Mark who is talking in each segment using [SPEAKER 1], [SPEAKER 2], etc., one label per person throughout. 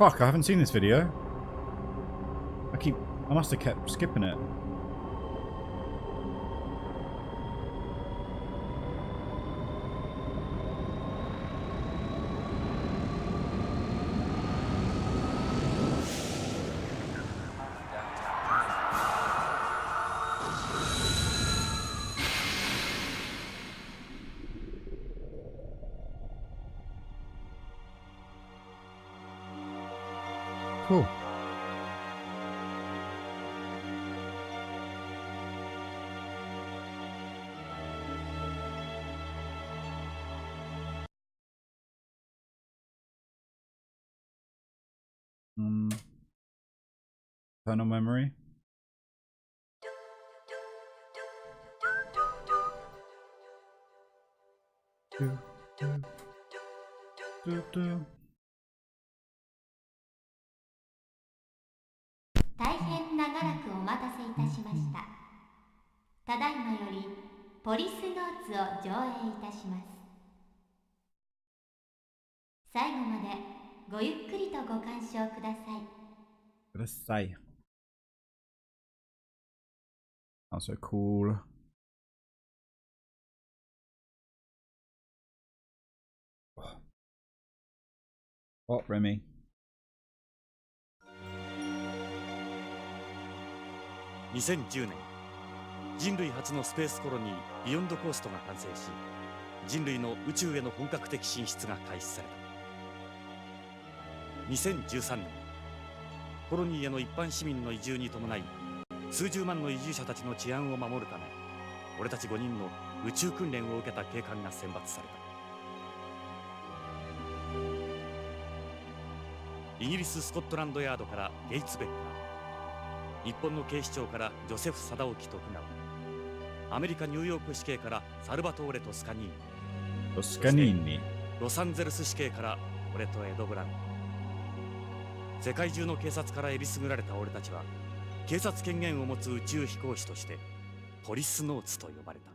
[SPEAKER 1] Fuck, I haven't seen this video. I must have kept skipping it. Cool. Internal memory. Do.
[SPEAKER 2] 大変長らくお待たせいたしました。ただいまよりポリスノーツを上映いたします。最後までごゆっくりとご鑑賞ください。
[SPEAKER 1] ください。That's so cool. What, Remy?
[SPEAKER 3] 2010年、人類初のスペースコロニービヨンドコーストが完成し、人類の宇宙への本格的進出が開始された。2013年、コロニーへの一般市民の移住に伴い、数十万の移住者たちの治安を守るため、俺たち5人の宇宙訓練を受けた警官が選抜された。イギリス・スコットランドヤードからゲイツ・ベッカー、日本の警視庁からジョセフ・貞興徳川、アメリカ・ニューヨーク市警からサルバトーレ・トスカニーニ、ロサンゼルス市警から俺とエド・ブラウン。世界中の警察からえりすぐられた俺たちは、警察権限を持つ宇宙飛行士としてポリスノーツと呼ばれた。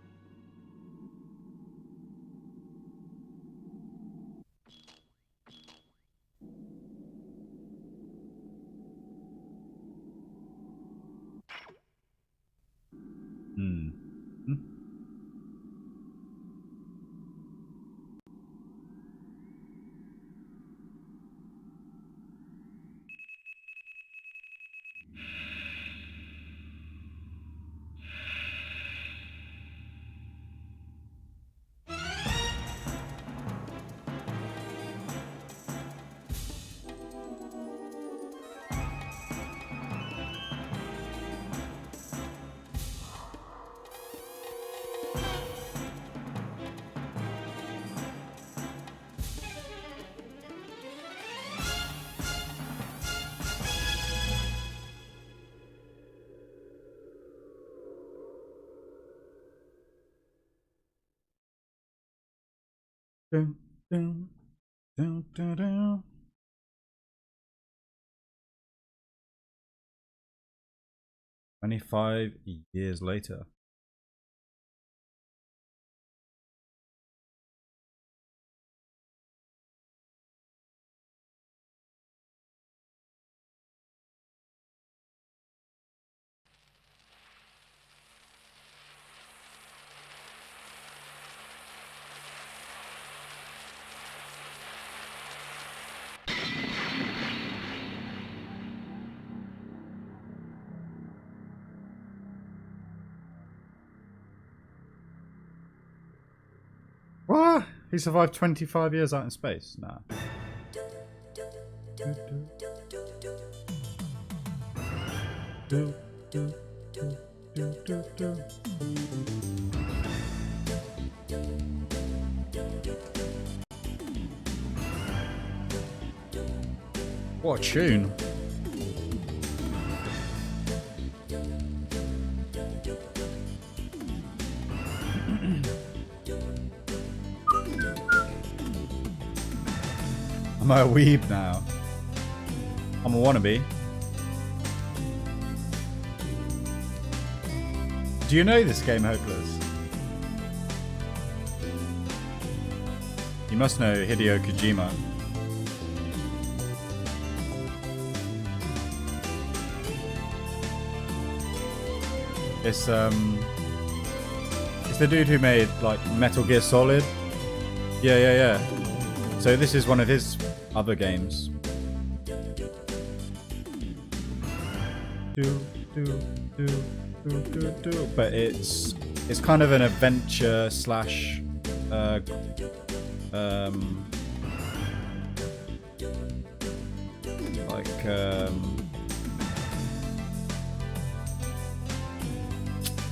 [SPEAKER 1] Dun, dun, dun, dun, dun. "25 years later." What? He survived 25 years out in space? Nah. What a tune. I'm a weeb now. I'm a wannabe. Do you know this game, Hopeless? You must know Hideo Kojima. It's the dude who made like Metal Gear Solid. Yeah. So this is one of his other games. But it's kind of an adventure slash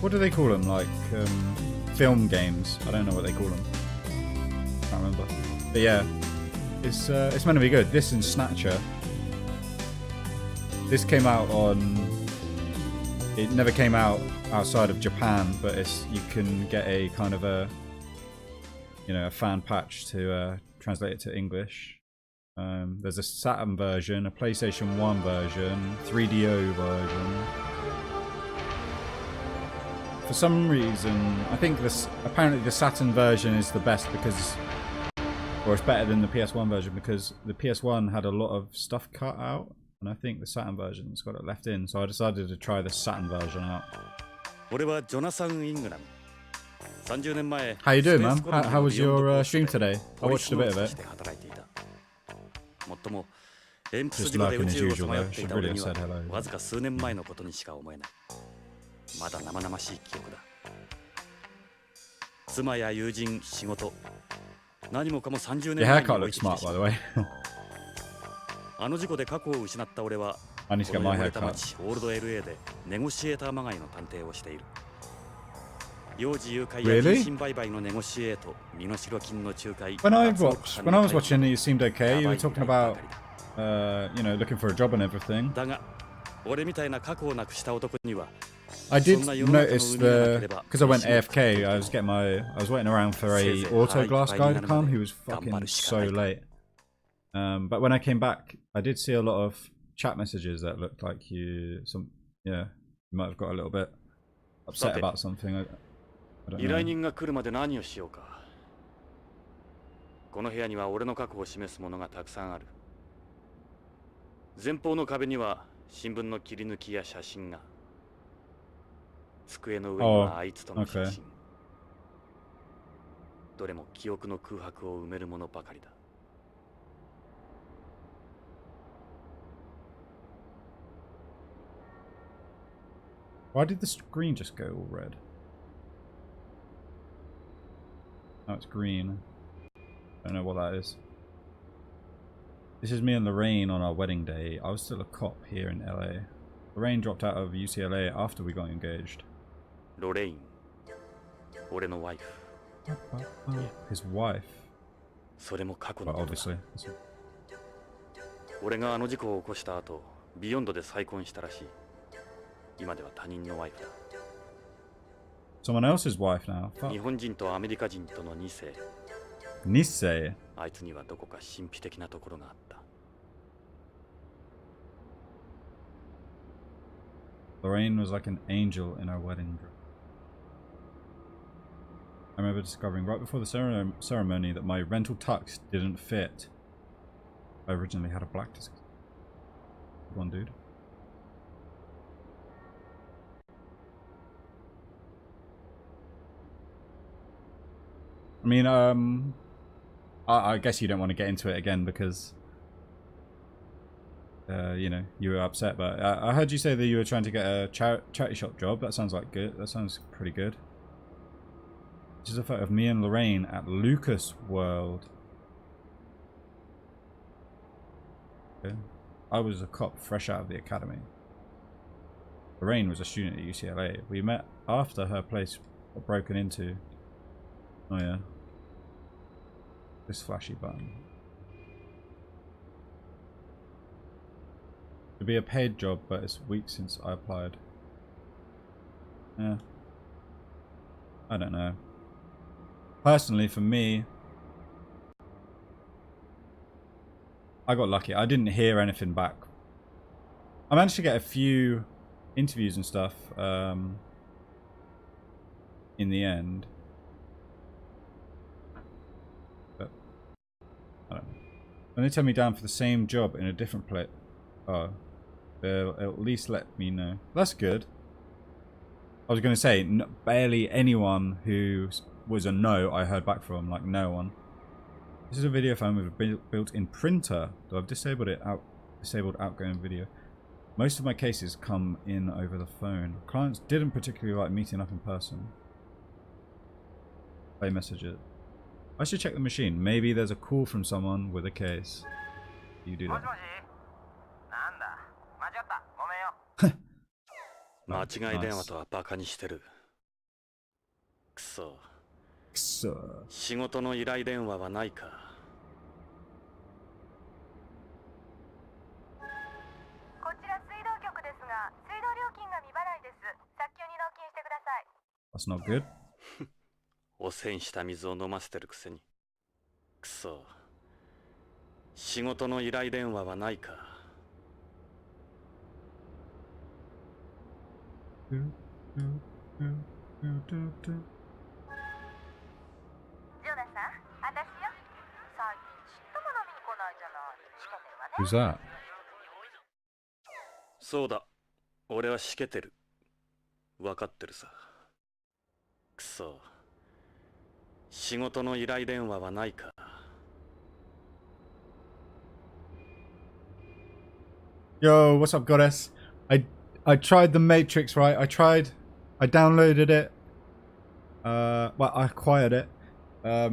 [SPEAKER 1] what do they call them? Like film games. I don't know what they call them. Can't remember. But yeah, it's meant to be good. This and Snatcher. This came out on. It never came out outside of Japan, but you can get a kind of a fan patch to translate it to English. There's a Saturn version, a PlayStation 1 version, 3DO version. For some reason, I think apparently the Saturn version is the best because, or it's better than the PS1 version because the PS1 had a lot of stuff cut out, and I think the Saturn version's got it left in. So I decided to try the Saturn version out. How you doing, man? How was your stream today? I watched a bit of it. Just lurking as usual though. Should really have said hello.
[SPEAKER 3] まだ生々しい記憶だ。妻や友人、仕事、何もかも30年前に置いてきてしまう。あの事故で過去を失った俺は、この汚れた街オールド LA でネゴシエーターまがいの探偵をしている。幼児誘拐や人身売買のネゴシエート、身代金の仲介。
[SPEAKER 1] When I was watching it, you seemed okay. You were talking about, looking for a job and everything.
[SPEAKER 3] だが、俺みたいな過去をなくした男には。
[SPEAKER 1] I did notice because I went AFK. I was waiting around for a auto glass guy to come. He was fucking so late. But when I came back, I did see a lot of chat messages that looked like you might have got a little bit upset about something. I don't know.
[SPEAKER 3] 依頼人が来るまで何をしようか。この部屋には俺の過去を示すものがたくさんある。前方の壁には新聞の切り抜きや写真が。机の上にはあいつとの写真。どれも記憶の空白を埋めるものばかりだ。
[SPEAKER 1] Why did the screen just go all red? Now it's green. I don't know what that is. This is me and Lorraine on our wedding day. I was still a cop here in LA. Lorraine dropped out of UCLA after we got engaged.
[SPEAKER 3] Lorraine, 俺のワイフ。
[SPEAKER 1] His wife.
[SPEAKER 3] それも過去のことだ。
[SPEAKER 1] Obviously.
[SPEAKER 3] 俺があの事故を起こした後、ビヨンドで再婚したらしい。今では他人のワイフだ。
[SPEAKER 1] Someone else's wife now.
[SPEAKER 3] 日本人とアメリカ人との2世。
[SPEAKER 1] 2世?
[SPEAKER 3] あいつにはどこか神秘的なところがあった。
[SPEAKER 1] Lorraine was like an angel in our wedding dress. I remember discovering right before the ceremony that my rental tux didn't fit. I originally had a black disc. One dude. I mean, I guess you don't want to get into it again because, you were upset. But I heard you say that you were trying to get a charity shop job. That sounds like good. That sounds pretty good. This is a photo of me and Lorraine at Lucas World. Okay. I was a cop fresh out of the academy. Lorraine was a student at UCLA. We met after her place got broken into. Oh yeah. This flashy button. It'd be a paid job, but it's weeks since I applied. Yeah. I don't know. Personally, for me, I got lucky. I didn't hear anything back. I managed to get a few interviews and stuff in the end. But I don't know. When they turn me down for the same job in a different place, they'll at least let me know. That's good. I was going to say, barely anyone who was a no I heard back from, like no one. This is a video phone with a built-in printer, though I've disabled outgoing video. Most of my cases come in over the phone. Clients didn't particularly like meeting up in person. Play messages. I should check the machine. Maybe there's a call from someone with a case. You do that.
[SPEAKER 3] 間違い電話とはバカにしてる。くそ。仕事の依頼電話はないか。
[SPEAKER 4] こちら水道局ですが、水道料金が未払いです。早急に納金してください。
[SPEAKER 1] That's not good.
[SPEAKER 3] 汚染した水を飲ませてるくせに。くそ。仕事の依頼電話はないか。
[SPEAKER 4] ジョナさん、私よ。最近ちっとも飲みに来ないじゃない。しけてるわね。
[SPEAKER 1] Who's that?
[SPEAKER 3] そうだ。俺はしけてる。わかってるさ。くそ。仕事の依頼電話はないか。
[SPEAKER 1] Yo, what's up, goddess? I tried the Matrix, right? I downloaded it. Well, I acquired it. I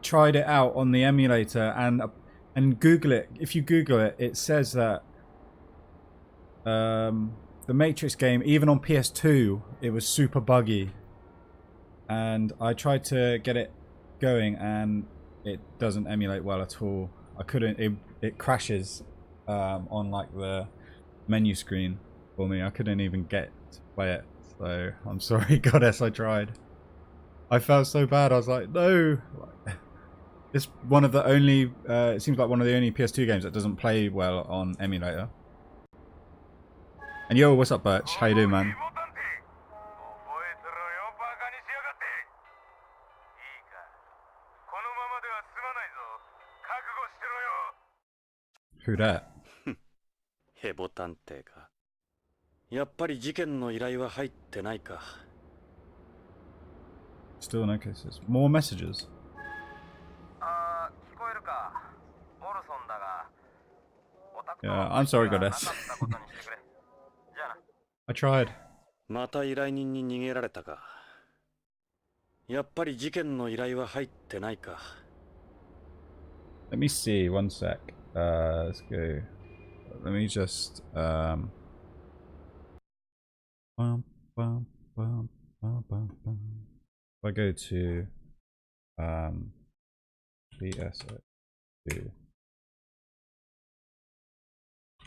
[SPEAKER 1] tried it out on the emulator and Google it. If you Google it, it says that the Matrix game, even on PS2, it was super buggy. And I tried to get it going, and it doesn't emulate well at all. I couldn't. It crashes on like the menu screen for me. I couldn't even get to play it. So I'm sorry, goddess. I tried. I felt so bad. I was like, no. It's one of the only. It seems like one of the only PS2 games that doesn't play well on emulator. And yo, what's up, Birch? How you doing, man? Who that?
[SPEAKER 3] ヘボ探偵か。やっぱり事件の依頼は入ってないか。
[SPEAKER 1] Still no cases. More messages.
[SPEAKER 4] 聞こえるか。オルソンだが。
[SPEAKER 1] Yeah, I'm sorry, goddess. I tried.
[SPEAKER 3] また依頼人に逃げられたか。やっぱり事件の依頼は入ってないか。
[SPEAKER 1] Let me see. One sec. Let's go. Let me just if I go to PSO2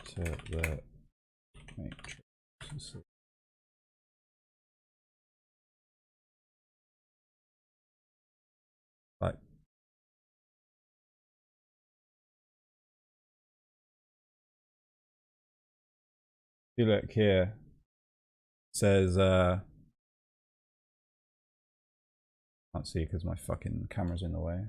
[SPEAKER 1] to the matrix. Like if you look here, it says can't see because my fucking camera's in the way.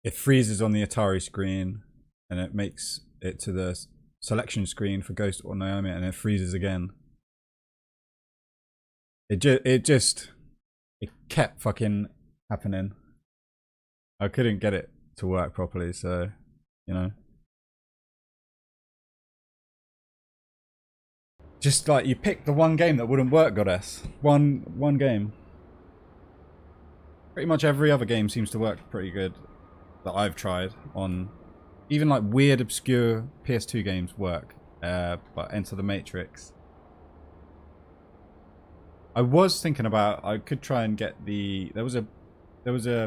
[SPEAKER 1] It freezes on the Atari screen and it makes it to the selection screen for Ghost or Naomi, and it freezes again. It kept fucking happening. I couldn't get it to work properly, so you know. Just like you picked the one game that wouldn't work, goddess. One game. Pretty much every other game seems to work pretty good that I've tried on. Even like weird, obscure PS2 games work, but Enter the Matrix. I was thinking about I could try and get the there was a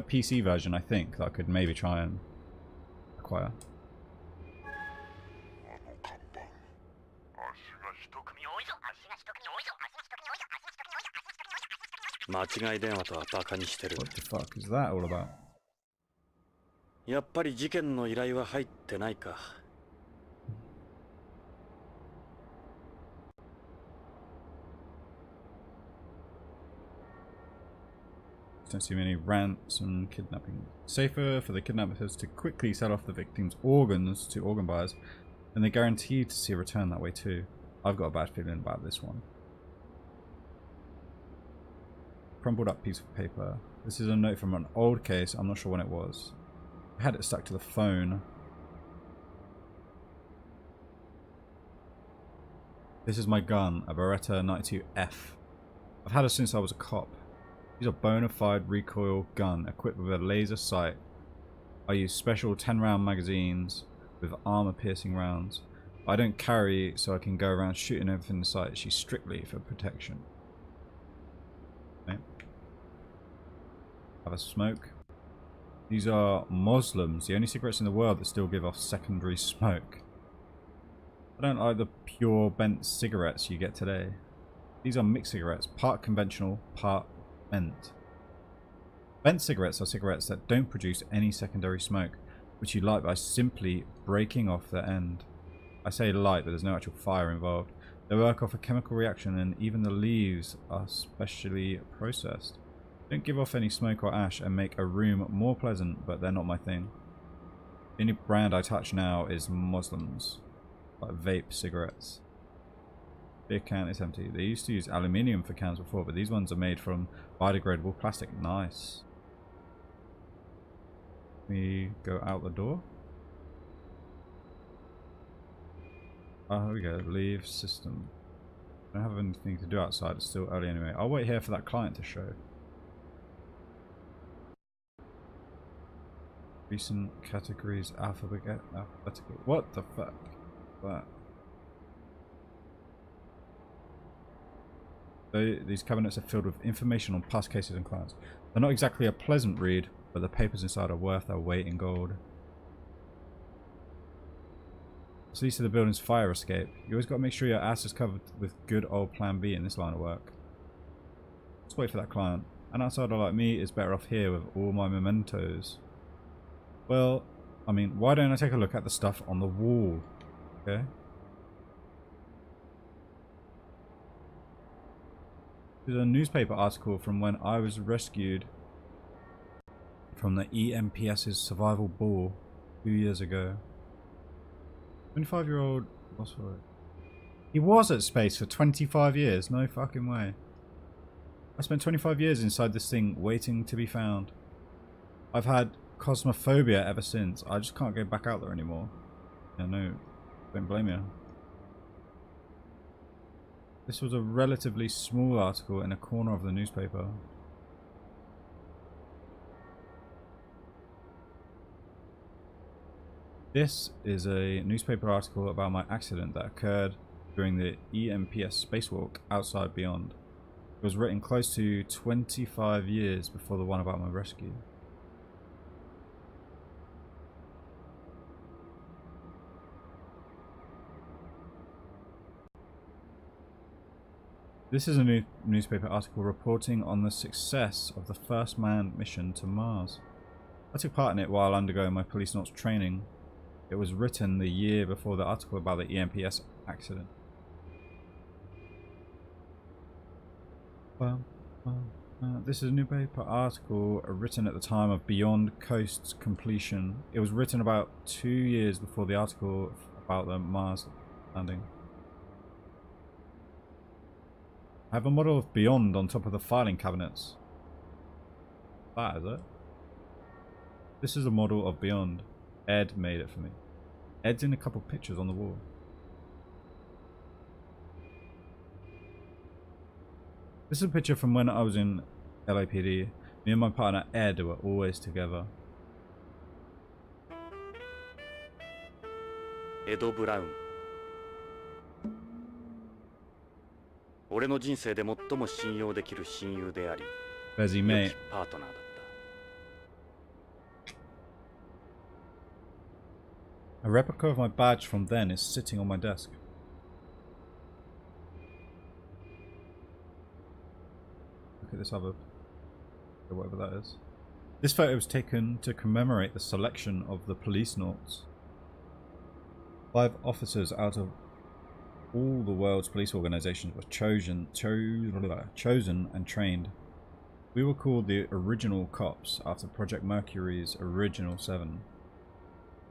[SPEAKER 1] PC version I think that I could maybe try and acquire.
[SPEAKER 3] What the
[SPEAKER 1] fuck is that all about?
[SPEAKER 3] やっぱり事件の依頼は入ってないか。
[SPEAKER 1] Don't see many ransom kidnapping. Safer for the kidnappers to quickly sell off the victim's organs to organ buyers, and they're guaranteed to see a return that way too. I've got a bad feeling about this one. Crumpled up piece of paper. This is a note from an old case. I'm not sure when it was. I had it stuck to the phone. This is my gun, a Beretta 92F. I've had it since I was a cop. These are bona fide recoil gun equipped with a laser sight. I use special 10-round magazines with armor-piercing rounds. I don't carry so I can go around shooting everything in sight. She's strictly for protection. Okay. Have a smoke. These are Muslims, the only cigarettes in the world that still give off secondary smoke. I don't like the pure bent cigarettes you get today. These are mixed cigarettes, part conventional, part bent. Bent cigarettes are cigarettes that don't produce any secondary smoke, which you light by simply breaking off the end. I say light, but there's no actual fire involved. They work off a chemical reaction, and even the leaves are specially processed. Don't give off any smoke or ash and make a room more pleasant, but they're not my thing. The only brand I touch now is Muslims, like vape cigarettes. Beer can is empty. They used to use aluminium for cans before, but these ones are made from biodegradable plastic. Nice. We go out the door. Oh, here we go. Leave system. I don't have anything to do outside. It's still early anyway. I'll wait here for that client to show. Recent categories alphabetical. What the fuck? That. These cabinets are filled with information on past cases and clients. They're not exactly a pleasant read, but the papers inside are worth their weight in gold. This leads to the building's fire escape. You always got to make sure your ass is covered with good old plan B in this line of work. Let's wait for that client. An outsider like me is better off here with all my mementos. Well, I mean, why don't I take a look at the stuff on the wall? Okay. There's a newspaper article from when I was rescued from the EMPS's survival ball 2 years ago. 25-year-old... He was at space for 25 years. No fucking way. I spent 25 years inside this thing waiting to be found. I've had cosmophobia ever since. I just can't go back out there anymore. Yeah, no. Don't blame you. This was a relatively small article in a corner of the newspaper. This is a newspaper article about my accident that occurred during the EMPS spacewalk outside Beyond. It was written close to 25 years before the one about my rescue. This is a newspaper article reporting on the success of the first manned mission to Mars. I took part in it while undergoing my Policenauts training. It was written the year before the article about the EMPS accident. This is a newspaper article written at the time of Beyond Coast's completion. It was written about 2 years before the article about the Mars landing. I have a model of Beyond on top of the filing cabinets. That is it. This is a model of Beyond. Ed made it for me. Ed's in a couple pictures on the wall. This is a picture from when I was in LAPD. Me and my partner Ed were always together.
[SPEAKER 3] Ed Brown. 俺の人生で最も信用できる親友であり、
[SPEAKER 1] Busy
[SPEAKER 3] 良
[SPEAKER 1] mate.
[SPEAKER 3] きパートナーだった。
[SPEAKER 1] A replica of my badge from then is sitting on my desk. Look at this other, whatever that is. This photo was taken to commemorate the selection of the Policenauts. 5 officers out of all the world's police organizations were chosen and trained. We were called the original cops after Project Mercury's original 7.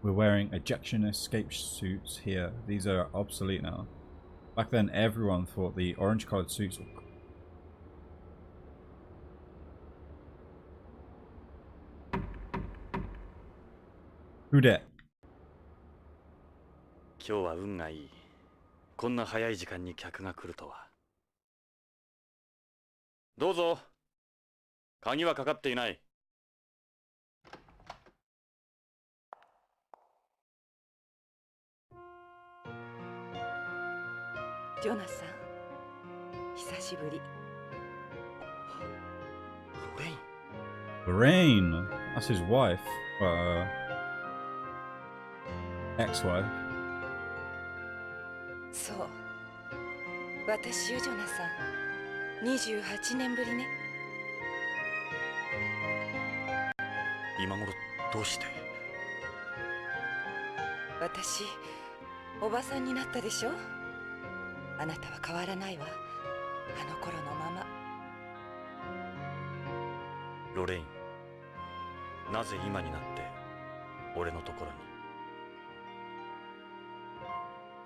[SPEAKER 1] We're wearing ejection escape suits here. These are obsolete now. Back then, everyone thought the orange-colored suits were cool. Who dat?
[SPEAKER 3] 今日は運がいい。こんな早い時間に客が来るとは。どうぞ。鍵はかかっていない。
[SPEAKER 5] ジョナサン、久しぶり。
[SPEAKER 3] ロレイン。
[SPEAKER 1] Lorraine! That's his wife. Ex-wife.
[SPEAKER 5] そう。私よ、ジョナサン。28年ぶりね。
[SPEAKER 3] 今頃どうして？
[SPEAKER 5] 私、おばさんになったでしょ？あなたは変わらないわ。あの頃のまま。
[SPEAKER 3] ロレイン、なぜ今になって俺のところ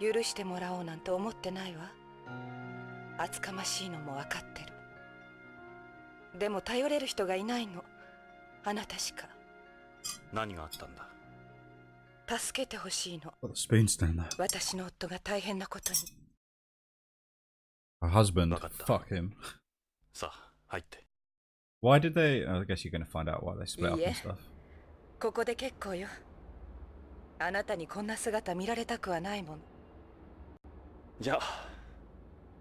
[SPEAKER 3] に？
[SPEAKER 5] 許してもらおうなんて思ってないわ。厚かましいのも分かってる。でも頼れる人がいないの。あなたしか。
[SPEAKER 3] 何があったんだ？
[SPEAKER 5] 助けてほしいの。
[SPEAKER 1] Got the spoon stand there.
[SPEAKER 5] 私の夫が大変なことに。
[SPEAKER 1] Her husband.
[SPEAKER 3] わかった。
[SPEAKER 1] Fuck him.
[SPEAKER 3] さあ、入って。
[SPEAKER 1] Why did they? I guess you're going to find out why they split up and
[SPEAKER 5] Yeah.
[SPEAKER 1] stuff.
[SPEAKER 5] ここで結構よ。あなたにこんな姿見られたくはないもの。
[SPEAKER 3] じゃあ、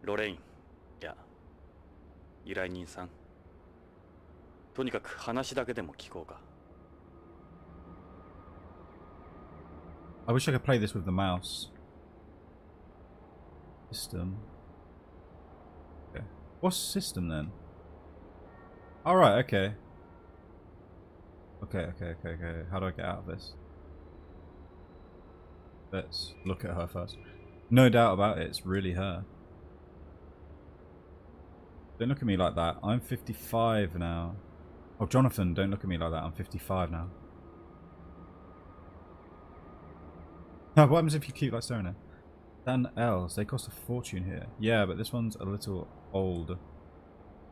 [SPEAKER 3] ロレイン、いや、依頼人さん。とにかく話だけでも聞こうか。
[SPEAKER 1] I wish I could play this with the mouse. System. Okay. What's system then? Alright, okay. Okay. How do I get out of this? Let's look at her first. No doubt about it, it's really her. Don't look at me like that. I'm 55 now. Oh, Jonathan, don't look at me like that. I'm 55 now. What happens if you keep like Sona? Dan L's, they cost a fortune here. Yeah, but this one's a little old.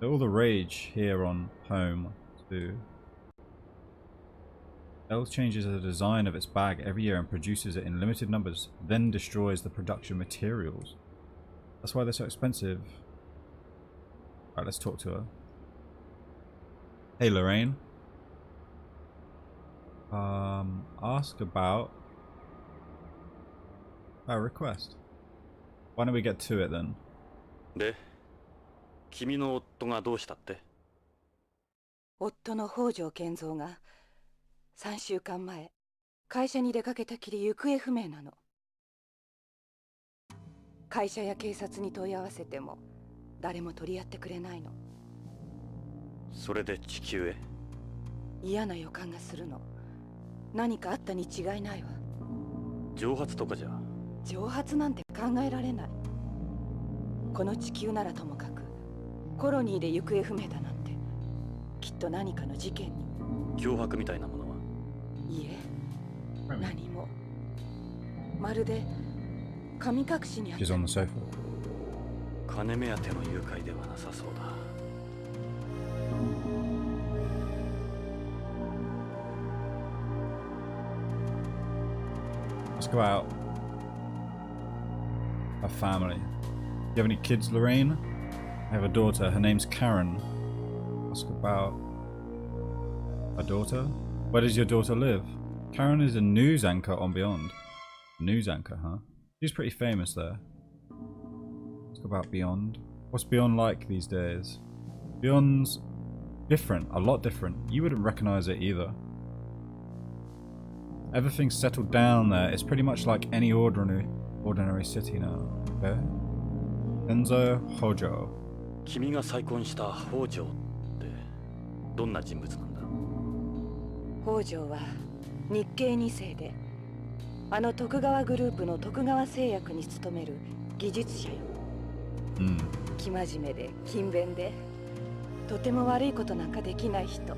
[SPEAKER 1] They're all the rage here on home too. L changes the design of its bag every year and produces it in limited numbers, then destroys the production materials. That's why they're so expensive. Alright, let's talk to her. Hey Lorraine. Ask about our request. Why don't we get to it then?
[SPEAKER 3] で、君の夫がどうしたって？
[SPEAKER 5] 夫の北条健三が3週間前、会社に出かけたきり行方不明なの。会社や警察に問い合わせても誰も取り合ってくれないの。
[SPEAKER 3] それで地球へ？
[SPEAKER 5] 嫌な予感がするの。何かあったに違いないわ。
[SPEAKER 3] 蒸発とかじゃ？
[SPEAKER 5] 蒸発なんて考えられない。この地球ならともかくコロニーで行方不明だなんて、きっと何かの事件に。
[SPEAKER 3] 脅迫みたいなものは？
[SPEAKER 5] いえ、何も。まるで神隠しにあった。
[SPEAKER 1] She's on the sofa.
[SPEAKER 3] 金目当ての誘拐ではなさそうだ。
[SPEAKER 1] Ask about her family. Do you have any kids, Lorraine? I have a daughter. Her name's Karen. Ask about a daughter. Where does your daughter live? Karen is a news anchor on Beyond. News anchor, huh? She's pretty famous there. Ask about Beyond. What's Beyond like these days? Beyond's different, a lot different. You wouldn't recognize it either. Everything's settled down there. It's pretty much like any ordinary city now. Okay? Enzo Hojo.
[SPEAKER 3] 君が再婚した北条ってどんな人物なんだ？
[SPEAKER 5] 北条は日系2世で、あの徳川グループの徳川製薬に勤める技術者よ。生真面目で勤勉で、とても悪いことなんかできない人。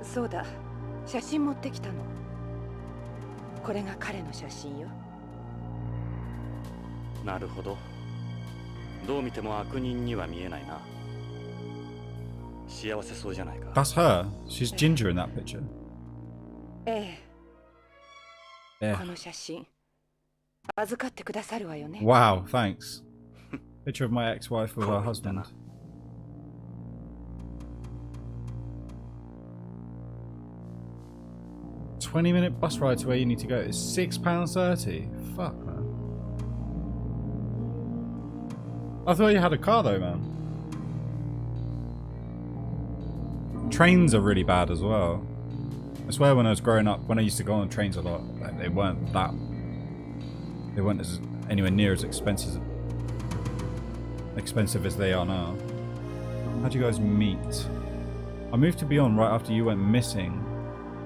[SPEAKER 5] そうだ、写真持ってきたの。これが彼の写真よ。
[SPEAKER 3] なるほど。どう見ても悪人には見えないな。幸せそうじゃないか。
[SPEAKER 1] That's her. She's ginger in that picture.
[SPEAKER 5] ええ。
[SPEAKER 1] Yeah.
[SPEAKER 5] この写真預かってくださるわよね。
[SPEAKER 1] Wow, thanks. Picture of my ex-wife with her husband. $20-minute bus ride to where you need to go. It's £6.30. Fuck, man. I thought you had a car though, man. Trains are really bad as well. I swear when I was growing up, when I used to go on trains a lot, like, they weren't as anywhere near as expensive as they are now. How'd you guys meet? I moved to Beyond right after you went missing.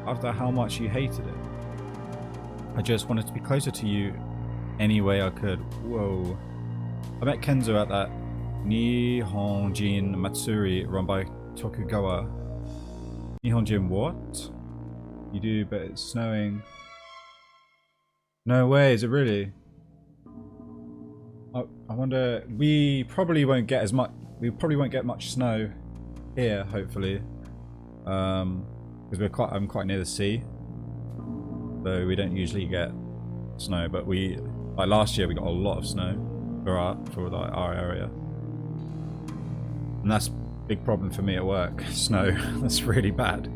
[SPEAKER 1] After how much you hated it. I just wanted to be closer to you any way I could. Whoa. I met Kenzo at that Nihonjin Matsuri run by Tokugawa. Nihonjin what? You do, but it's snowing. No way, is it really? I wonder, we probably won't get much snow here, hopefully. Because I'm quite near the sea, so we don't usually get snow. But like last year, we got a lot of snow for our area, and that's a big problem for me at work. Snow, that's really bad.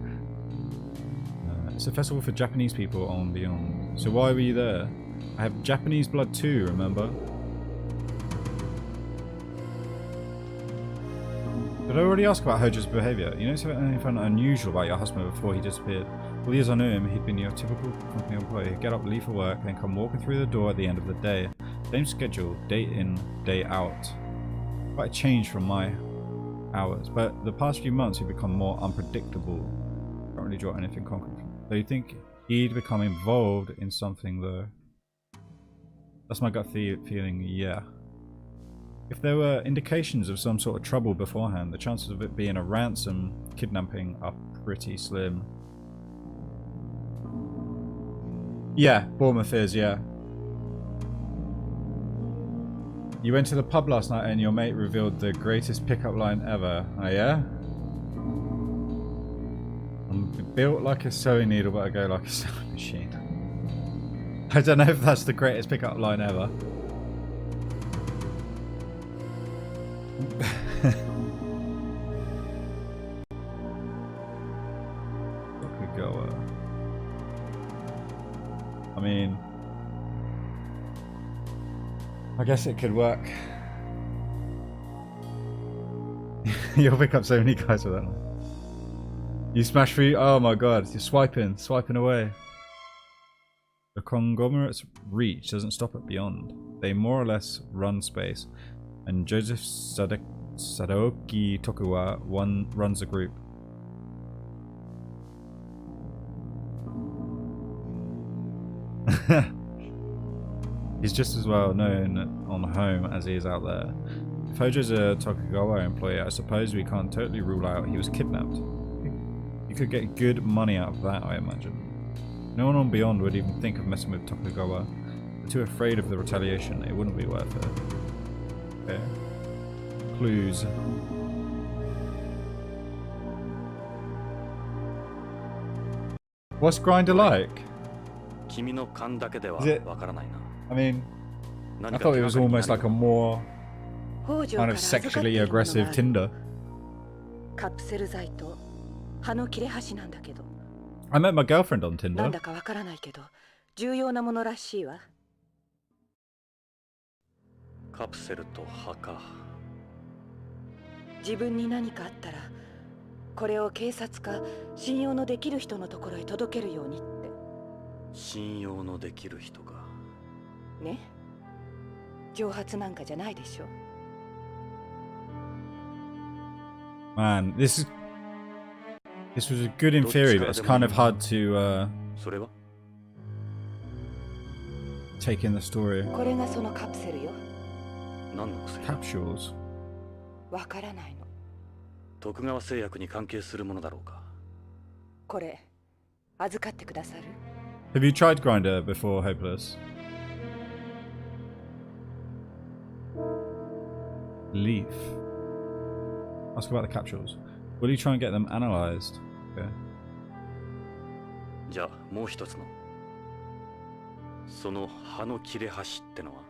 [SPEAKER 1] It's a festival for Japanese people on Beyond. So why were you there? I have Japanese blood too, remember? Did I already ask about Hojo's behaviour? You notice anything unusual about your husband before he disappeared? All the years I knew him, he'd been your typical company employee. He'd get up, leave for work, then come walking through the door at the end of the day. Same schedule, day in, day out. Quite a change from my hours, but the past few months he'd become more unpredictable. Can't really draw anything concrete. So you think he'd become involved in something though? That's my gut feeling, yeah. If there were indications of some sort of trouble beforehand, the chances of it being a ransom kidnapping are pretty slim. Yeah, Bournemouth is, yeah. You went to the pub last night and your mate revealed the greatest pickup line ever. Oh yeah? I'm built like a sewing needle, but I go like a sewing machine. I don't know if that's the greatest pickup line ever. I mean, I guess it could work. You'll pick up so many guys with that one. You smash through. Oh my god, you're swiping away. The conglomerate's reach doesn't stop at Beyond. They more or less run space. And Joseph Sadoki Tokuwa runs the group. He's just as well known on home as he is out there. If Hojo's a Tokugawa employee, I suppose we can't totally rule out he was kidnapped. You could get good money out of that, I imagine. No one on Beyond would even think of messing with Tokugawa. They're too afraid of the retaliation. It wouldn't be worth it. Okay. Clues. What's Grinder like? Is it, I mean, I thought it was almost like a more kind of sexually aggressive Tinder. I met my girlfriend on Tinder.
[SPEAKER 3] カプセルと墓。
[SPEAKER 5] 自分に何かあったらこれを警察か信用のできる人のところへ届けるようにって。
[SPEAKER 3] 信用のできる人か。
[SPEAKER 5] ね、蒸発なんかじゃないでしょ。
[SPEAKER 1] Man, this was good in theory, but it's kind of hard to take in the story.
[SPEAKER 5] これがそのカプセルよ。
[SPEAKER 3] 何の薬？
[SPEAKER 1] Capsules.
[SPEAKER 5] わからないの。
[SPEAKER 3] 徳川製薬に関係するものだろうか。
[SPEAKER 5] これ預かってくださる？
[SPEAKER 1] Have you tried Grinder before, Hopeless? Leaf. Ask about the capsules. Will you try and get them analyzed? Okay.
[SPEAKER 3] じゃあもう一つのその葉の切れ端ってのは？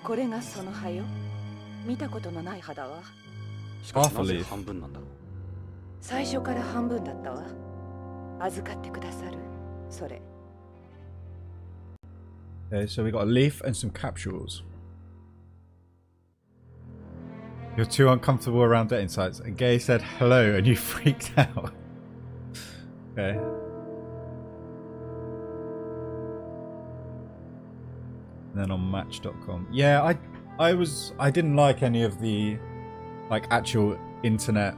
[SPEAKER 5] これがその葉よ。見たことのない葉だわ。
[SPEAKER 3] しかしなぜ半分なんだろう。
[SPEAKER 5] 最初から半分だったわ。預かってくださる？それ。
[SPEAKER 1] Okay, so we got a leaf and some capsules. You're too uncomfortable around dating sites. And Gay said hello and you freaked out. Okay. And then on Match.com. Yeah, I didn't like any of the like actual internet.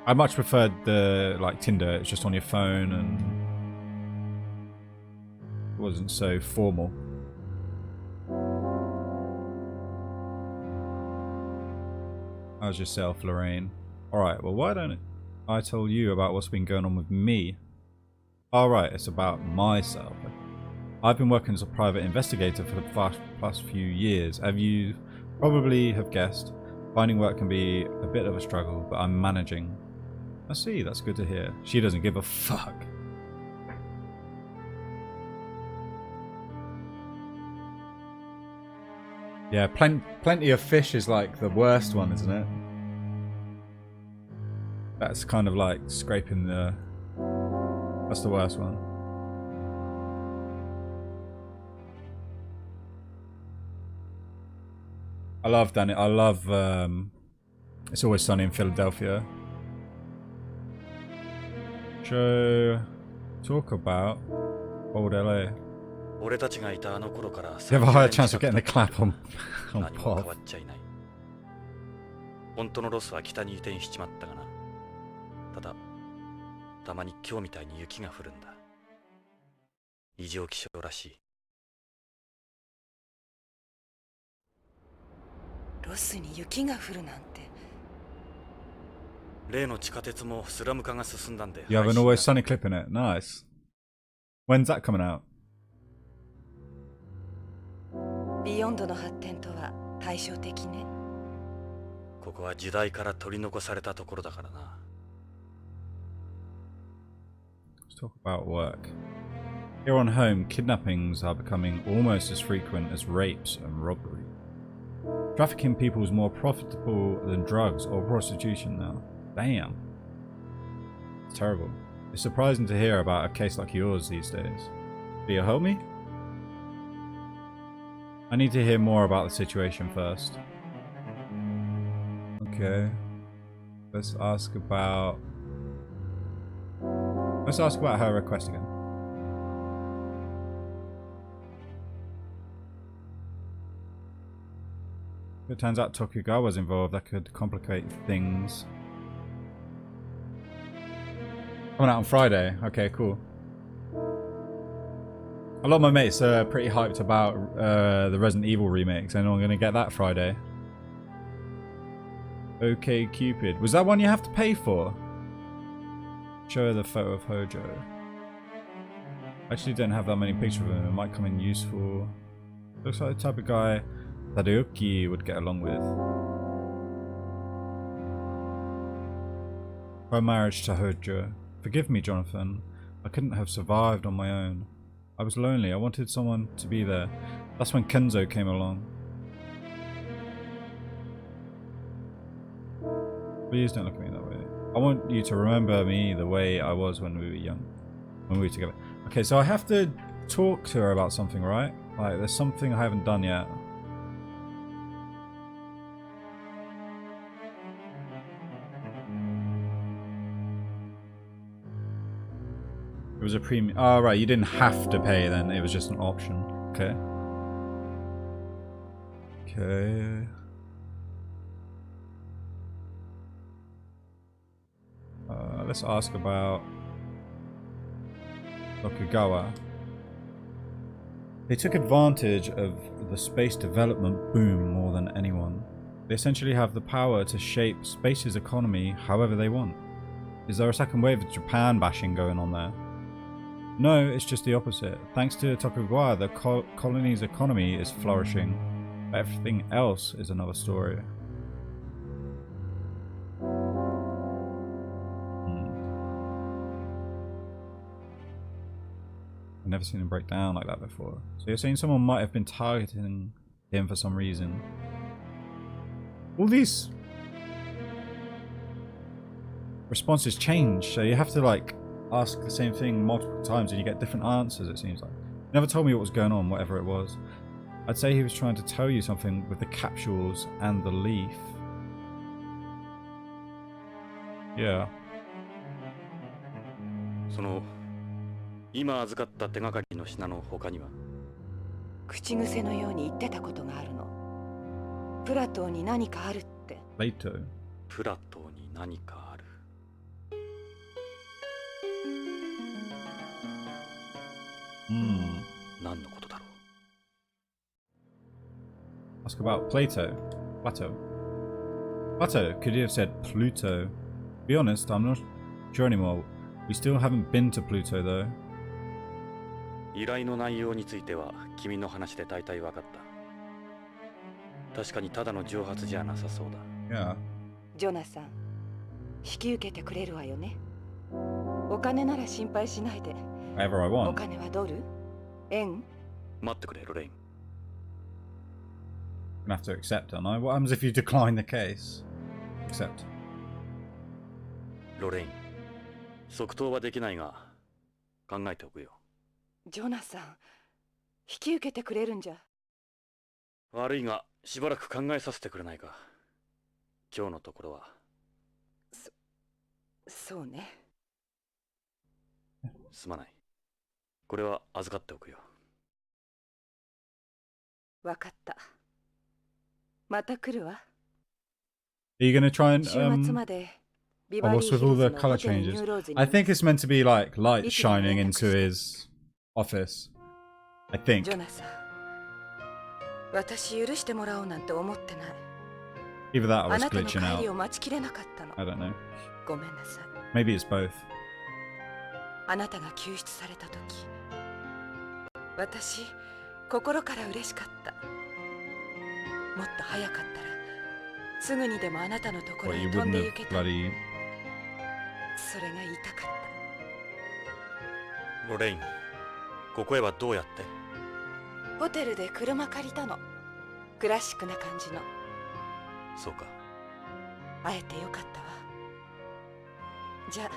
[SPEAKER 1] I much preferred the like Tinder. It's just on your phone and it wasn't so formal. How's yourself, Lorraine? Alright, well why don't I tell you about what's been going on with me? Alright, it's about myself. I've been working as a private investigator for the past few years. As you probably have guessed, finding work can be a bit of a struggle, but I'm managing. I see, that's good to hear. She doesn't give a fuck. Yeah, plenty of fish is like the worst one, isn't it? That's kind of like scraping the... That's the worst one. I love Danny. I love It's Always Sunny in Philadelphia. So, talk about old LA. You have a higher chance of getting the clap on Pop.
[SPEAKER 3] 本当のロスは北に移転しちまったがな。ただ、たまに今日みたいに雪が降るんだ。異常気象らしい。
[SPEAKER 5] ロスに雪が降るなんて。
[SPEAKER 3] 例の地下鉄もスラム化が進んだんで。
[SPEAKER 1] You have an Always Sunny clip in it. Nice. When's that coming out?
[SPEAKER 5] ビヨンドの発展とは対照的ね。
[SPEAKER 3] ここは時代から取り残されたところだからな。
[SPEAKER 1] Let's talk about work. Here on home, kidnappings are becoming almost as frequent as rapes and robbery. Trafficking people is more profitable than drugs or prostitution now. Damn. It's terrible. It's surprising to hear about a case like yours these days. Will you help me? I need to hear more about the situation first. Okay. Let's ask about her request again. If it turns out Tokugawa's involved, that could complicate things. Coming out on Friday. Okay, cool. A lot of my mates are pretty hyped about the Resident Evil remakes. I know I'm going to get that Friday. Okay, Cupid. Was that one you have to pay for? Show her the photo of Hojo. I actually don't have that many pictures of him. It might come in useful. Looks like the type of guy Tadeuki would get along with. Her marriage to Hojo. Forgive me, Jonathan. I couldn't have survived on my own. I was lonely. I wanted someone to be there. That's when Kenzo came along. Please don't look at me that way. I want you to remember me the way I was when we were young. When we were together. Okay, so I have to talk to her about something, right? Like, there's something I haven't done yet. It was a premium. Oh, right, you didn't have to pay then. It was just an option. Okay. Okay. Let's ask about Tokugawa. They took advantage of the space development boom more than anyone. They essentially have the power to shape space's economy however they want. Is there a second wave of Japan bashing going on there? No, it's just the opposite. Thanks to Tokugawa, the colony's economy is flourishing. But everything else is another story. I've never seen him break down like that before. So you're saying someone might have been targeting him for some reason. All these responses change, so you have to like ask the same thing multiple times and you get different answers, it seems like. He never told me what was going on, whatever it was. I'd say he was trying to tell you something with the capsules and the leaf. Yeah.
[SPEAKER 3] その今預かった手がかりの品の他には
[SPEAKER 5] 口癖のように言ってたことがあるの。プラトーに何かあるって。
[SPEAKER 1] プ
[SPEAKER 3] ラトーに何かある。何のことだろう。
[SPEAKER 1] Ask about Plato. Plato, could you have said Pluto? To be honest, I'm not sure anymore. We still haven't been to Pluto though.
[SPEAKER 3] 依頼の内容については君の話で大体分かった。確かにただの蒸発じゃなさそうだ。
[SPEAKER 1] Yeah.
[SPEAKER 5] ジョナサン、引き受けてくれるわよね。お金なら心配しないで。
[SPEAKER 1] Whatever I want.
[SPEAKER 5] お金はドル？円？
[SPEAKER 3] 待ってくれ、ロレイン。
[SPEAKER 1] I'm gonna have to accept, don't I? What happens if you decline the case? Accept.
[SPEAKER 3] ロレイン、即答はできないが考えておくよ。
[SPEAKER 5] ジョナサン、引き受けてくれるんじゃ。
[SPEAKER 3] 悪いがしばらく考えさせてくれないか。今日のところは。
[SPEAKER 5] そうね。
[SPEAKER 3] すまない。これは預かっておくよ。
[SPEAKER 5] わかった。また来るわ。
[SPEAKER 1] Are you gonna try and
[SPEAKER 5] 週末まで
[SPEAKER 1] what's with all the color changes? I think it's meant to be like light shining into his office. I think.
[SPEAKER 5] ジョナサン、私許してもらおうなんて思ってない。
[SPEAKER 1] Either that or
[SPEAKER 5] あ
[SPEAKER 1] it's
[SPEAKER 5] なたの
[SPEAKER 1] glitching
[SPEAKER 5] 帰り
[SPEAKER 1] out.
[SPEAKER 5] を待ちきれなかったの。
[SPEAKER 1] I don't know.
[SPEAKER 5] ごめんなさい。
[SPEAKER 1] Maybe it's both.
[SPEAKER 5] あなたが救出された時、私心から嬉しかった。もっと早かったらすぐにでもあなたのところ
[SPEAKER 1] What,
[SPEAKER 5] に
[SPEAKER 1] you
[SPEAKER 5] 飛ん
[SPEAKER 1] wouldn't
[SPEAKER 5] で
[SPEAKER 1] have
[SPEAKER 5] 行けた。
[SPEAKER 1] bloody...
[SPEAKER 5] それが言いたかっ
[SPEAKER 3] ロレイン、ここへはどうやって？
[SPEAKER 5] た。ホテルで車借りたの。クラシックな感じの。
[SPEAKER 3] そうか。
[SPEAKER 5] 会えてよかったわ。じゃあ。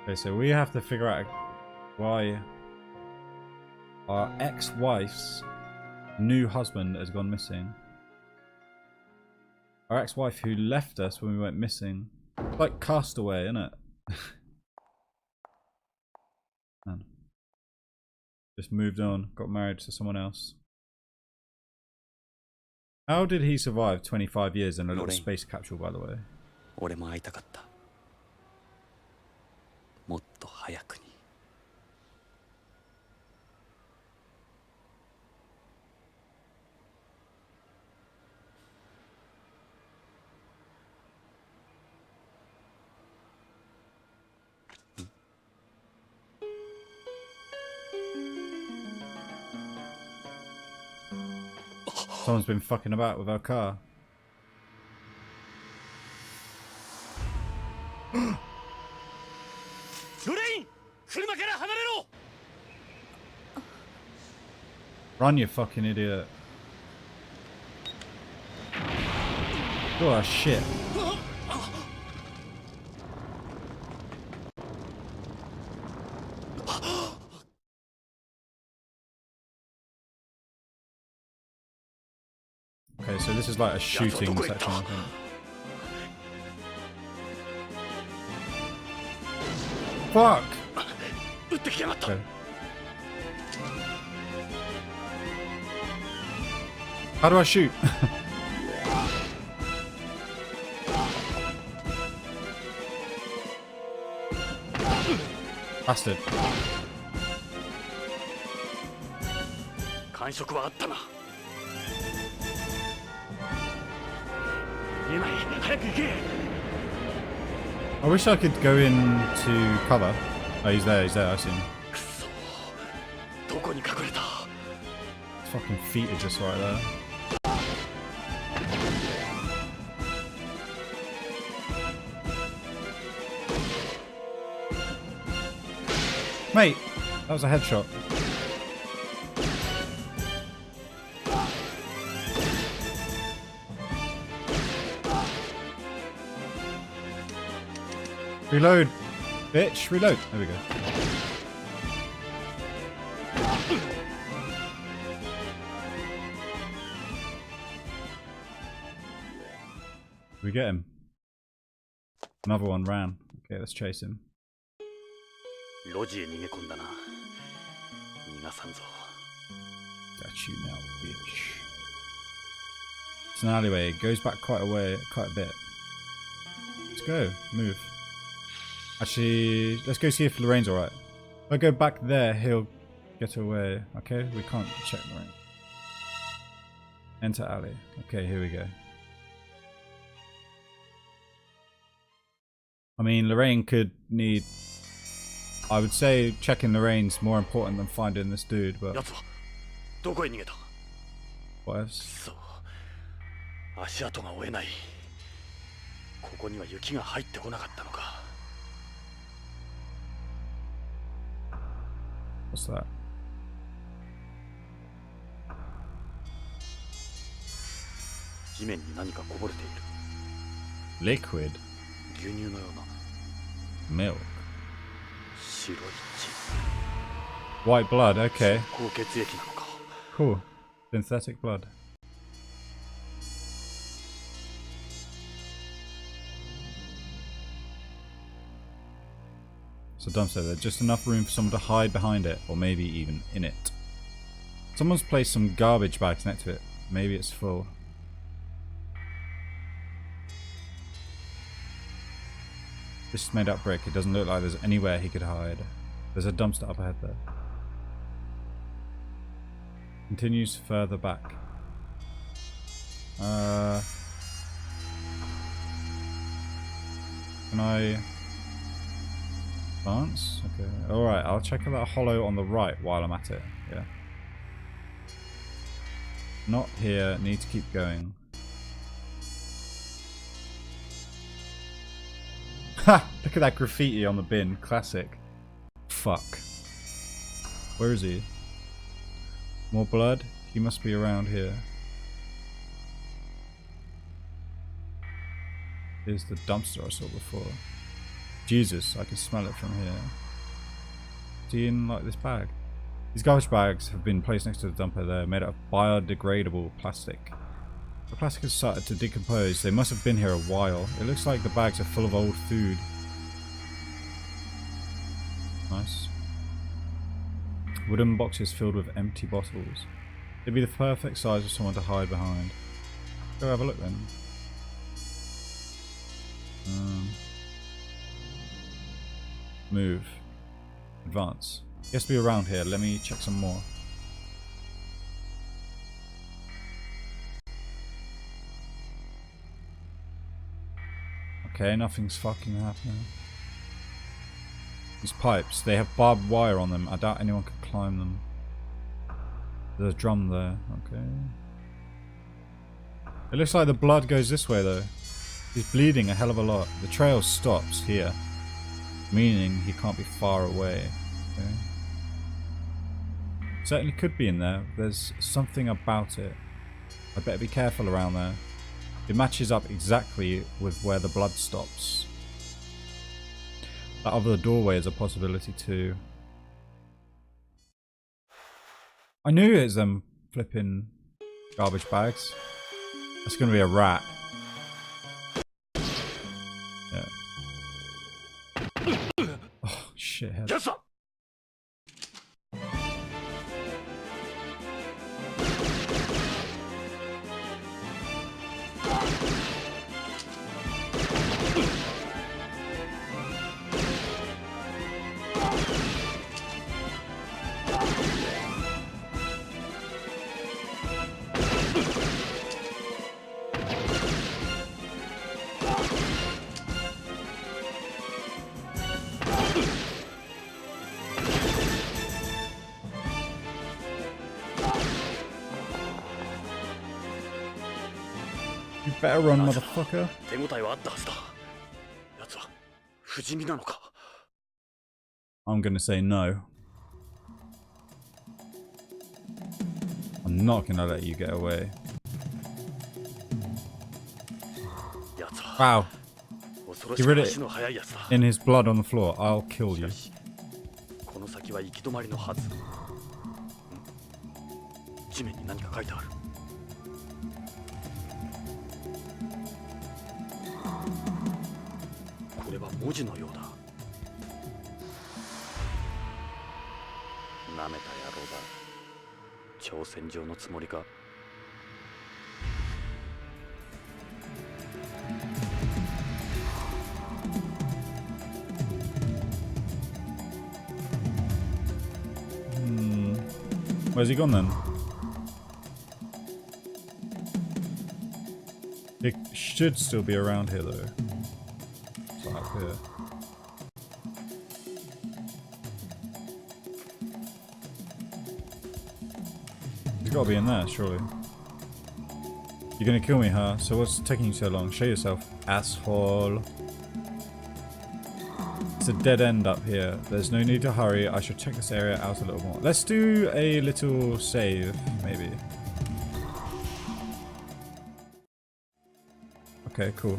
[SPEAKER 1] Okay, so we have to figure out why our ex-wife's new husband has gone missing. Our ex-wife who left us when we went missing. Like Castaway, isn't it? Man. Just moved on, got married to someone else. How did he survive 25 years in a little space capsule, by the way?
[SPEAKER 3] 俺も会いたかった。もっと早くに。
[SPEAKER 1] Someone's been fucking about with our car. Run, you fucking idiot. Oh shit. Okay, so this is like a shooting section, I think. Fuck! Okay. How do I shoot? Bastard.
[SPEAKER 3] 感触はあったな。
[SPEAKER 1] I wish I could go into cover. Oh, he's there, I see him. His fucking feet are just right there. Mate, that was a headshot. Reload, bitch, reload. There we go. We get him. Another one ran. Okay, let's chase him.
[SPEAKER 3] 路地へ逃げ込んだな。逃がさんぞ。
[SPEAKER 1] Got you now, bitch. It's an alleyway. It goes back quite a bit. Let's go. Move. Actually, let's go see if Lorraine's alright. If I go back there, he'll get away. Okay, we can't check Lorraine. Enter alley. Okay, here we go. I mean, Lorraine could need... I would say checking Lorraine's more important than finding this dude, but... Whatevs.
[SPEAKER 3] 足跡が追えない。ここには雪が入ってこなかったのか。
[SPEAKER 1] What's that? Liquid?
[SPEAKER 3] 牛乳のような
[SPEAKER 1] Milk?
[SPEAKER 3] 白い血。
[SPEAKER 1] White blood, okay.
[SPEAKER 3] 高血液なのか。
[SPEAKER 1] Cool. Synthetic blood. It's a dumpster there. Just enough room for someone to hide behind it, or maybe even in it. Someone's placed some garbage bags next to it. Maybe it's full. This is made up brick. It doesn't look like there's anywhere he could hide. There's a dumpster up ahead there. Continues further back. Can I advance? Okay. Alright, I'll check out that hollow on the right while I'm at it. Yeah. Not here. Need to keep going. Ha! Look at that graffiti on the bin. Classic. Fuck. Where is he? More blood? He must be around here. Here's the dumpster I saw before. Jesus, I can smell it from here. Is he in like this bag? These garbage bags have been placed next to the dumper. They're made out of biodegradable plastic. The plastic has started to decompose. They must have been here a while. It looks like the bags are full of old food. Nice. Wooden boxes filled with empty bottles. They'd be the perfect size for someone to hide behind. Go have a look then. Move. Advance. He has to be around here. Let me check some more. Okay, nothing's fucking happening. These pipes, they have barbed wire on them. I doubt anyone could climb them. There's a drum there. Okay. It looks like the blood goes this way though. He's bleeding a hell of a lot. The trail stops here, meaning he can't be far away. Okay. Certainly could be in there. There's something about it. I better be careful around there. It matches up exactly with where the blood stops. That other doorway is a possibility too. I knew it was them flipping garbage bags. That's gonna be a rat. Yeah. Oh shit.
[SPEAKER 3] Yes, sir.
[SPEAKER 1] Better run, motherfucker.
[SPEAKER 3] 手応えはあったはずだ。奴は不死身なのか。
[SPEAKER 1] I'm gonna say no. I'm not gonna let you get away.
[SPEAKER 3] 奴は
[SPEAKER 1] Wow.
[SPEAKER 3] 恐ろし
[SPEAKER 1] You
[SPEAKER 3] く
[SPEAKER 1] read
[SPEAKER 3] 足の速い奴だ。
[SPEAKER 1] it in his blood on the floor. I'll kill
[SPEAKER 3] し
[SPEAKER 1] you.
[SPEAKER 3] かしこの先は行き止まりのはず。地面に何か書いてある。これは文字のようだ。なめた野郎だ。挑戦状のつもりか。
[SPEAKER 1] Where's he gone then? It should still be around here though. It's like up here. He's got to be in there, surely. You're gonna kill me, huh? So what's taking you so long? Show yourself, asshole. It's a dead end up here. There's no need to hurry. I should check this area out a little more. Let's do a little save, maybe. Okay, cool.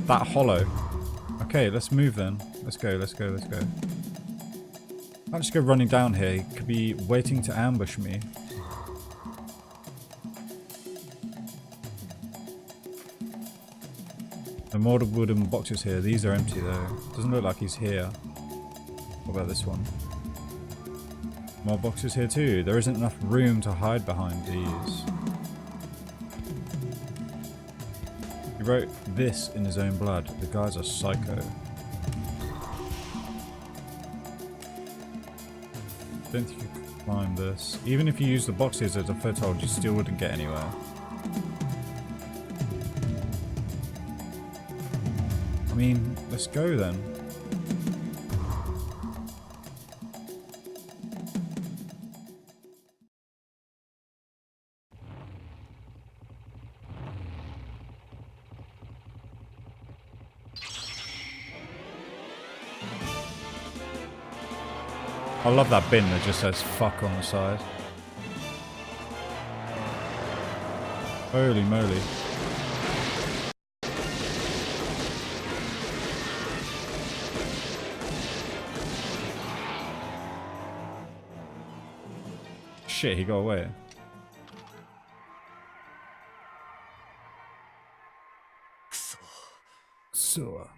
[SPEAKER 1] That hollow. Okay, let's move then. Let's go, let's go, let's go. I'll just go running down here. He could be waiting to ambush me. The more wooden boxes here. These are empty though. Doesn't look like he's here. What about this one? More boxes here too. There isn't enough room to hide behind these. He wrote this in his own blood. The guy's a psycho. Don't think you could climb this. Even if you use the boxes as a foothold, you still wouldn't get anywhere. I mean, let's go then. I love that bin that just says fuck on the side. Holy moly. Shit, he got away. So.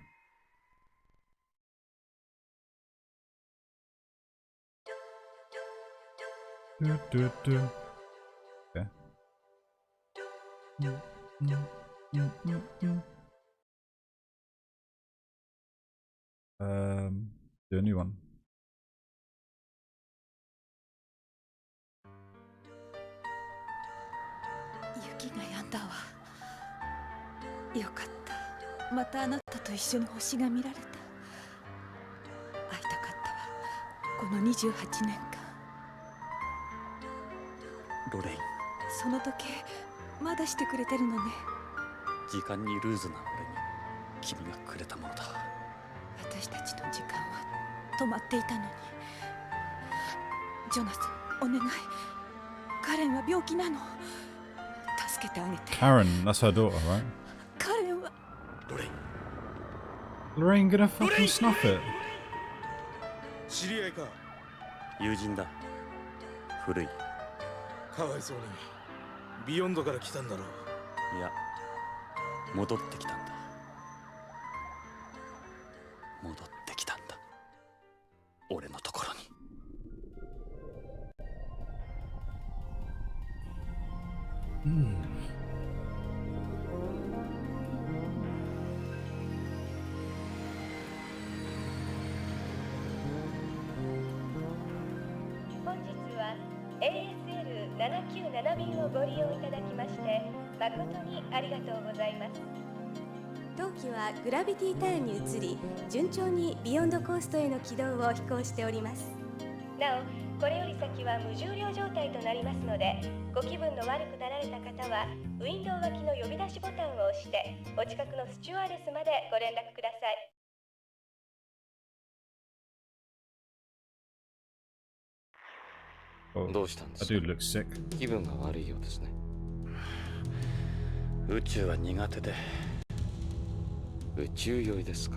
[SPEAKER 1] Okay. Do a new one.
[SPEAKER 5] 雪が止んだわ。よかった。またあなたと一緒に星が見られた。会いたかったわ。この28年間。
[SPEAKER 3] ロレイン、
[SPEAKER 5] その時計まだしてくれてるのね。
[SPEAKER 3] 時間にルーズな俺に君がくれたものだ。
[SPEAKER 5] 私たちの時間は止まっていたのに。ジョナサン、お願い。カレンは病気なの。助けてあげて。
[SPEAKER 1] Karen, that's her daughter, right?
[SPEAKER 5] カレンは。
[SPEAKER 3] ロレイン、
[SPEAKER 1] Lorraine gonna fucking snuff it.
[SPEAKER 6] 知り合いか。
[SPEAKER 3] 友人だ。古い。
[SPEAKER 6] かわいそうにビヨンドから来たんだろう。
[SPEAKER 3] いや、戻ってきたんだ。戻ってきたんだ。俺のところに。
[SPEAKER 4] 本日は ASL797 便をご利用いただきまして誠にありがとうございます。
[SPEAKER 5] ど
[SPEAKER 7] 当機はグラビティターンに移り、順調にビヨンドコーストへの軌道を飛行しております。なお、これより先は無重量状態となりますので、ご気分の悪くなられた方はウィンドウ脇の呼び出しボタンを押してお近くのスチュワーデスまでご連絡ください。
[SPEAKER 1] Oh,
[SPEAKER 3] どうしたんですか？
[SPEAKER 1] that dude looks sick.
[SPEAKER 3] 気分が悪いようですね。宇宙は苦手で。宇宙酔いですか。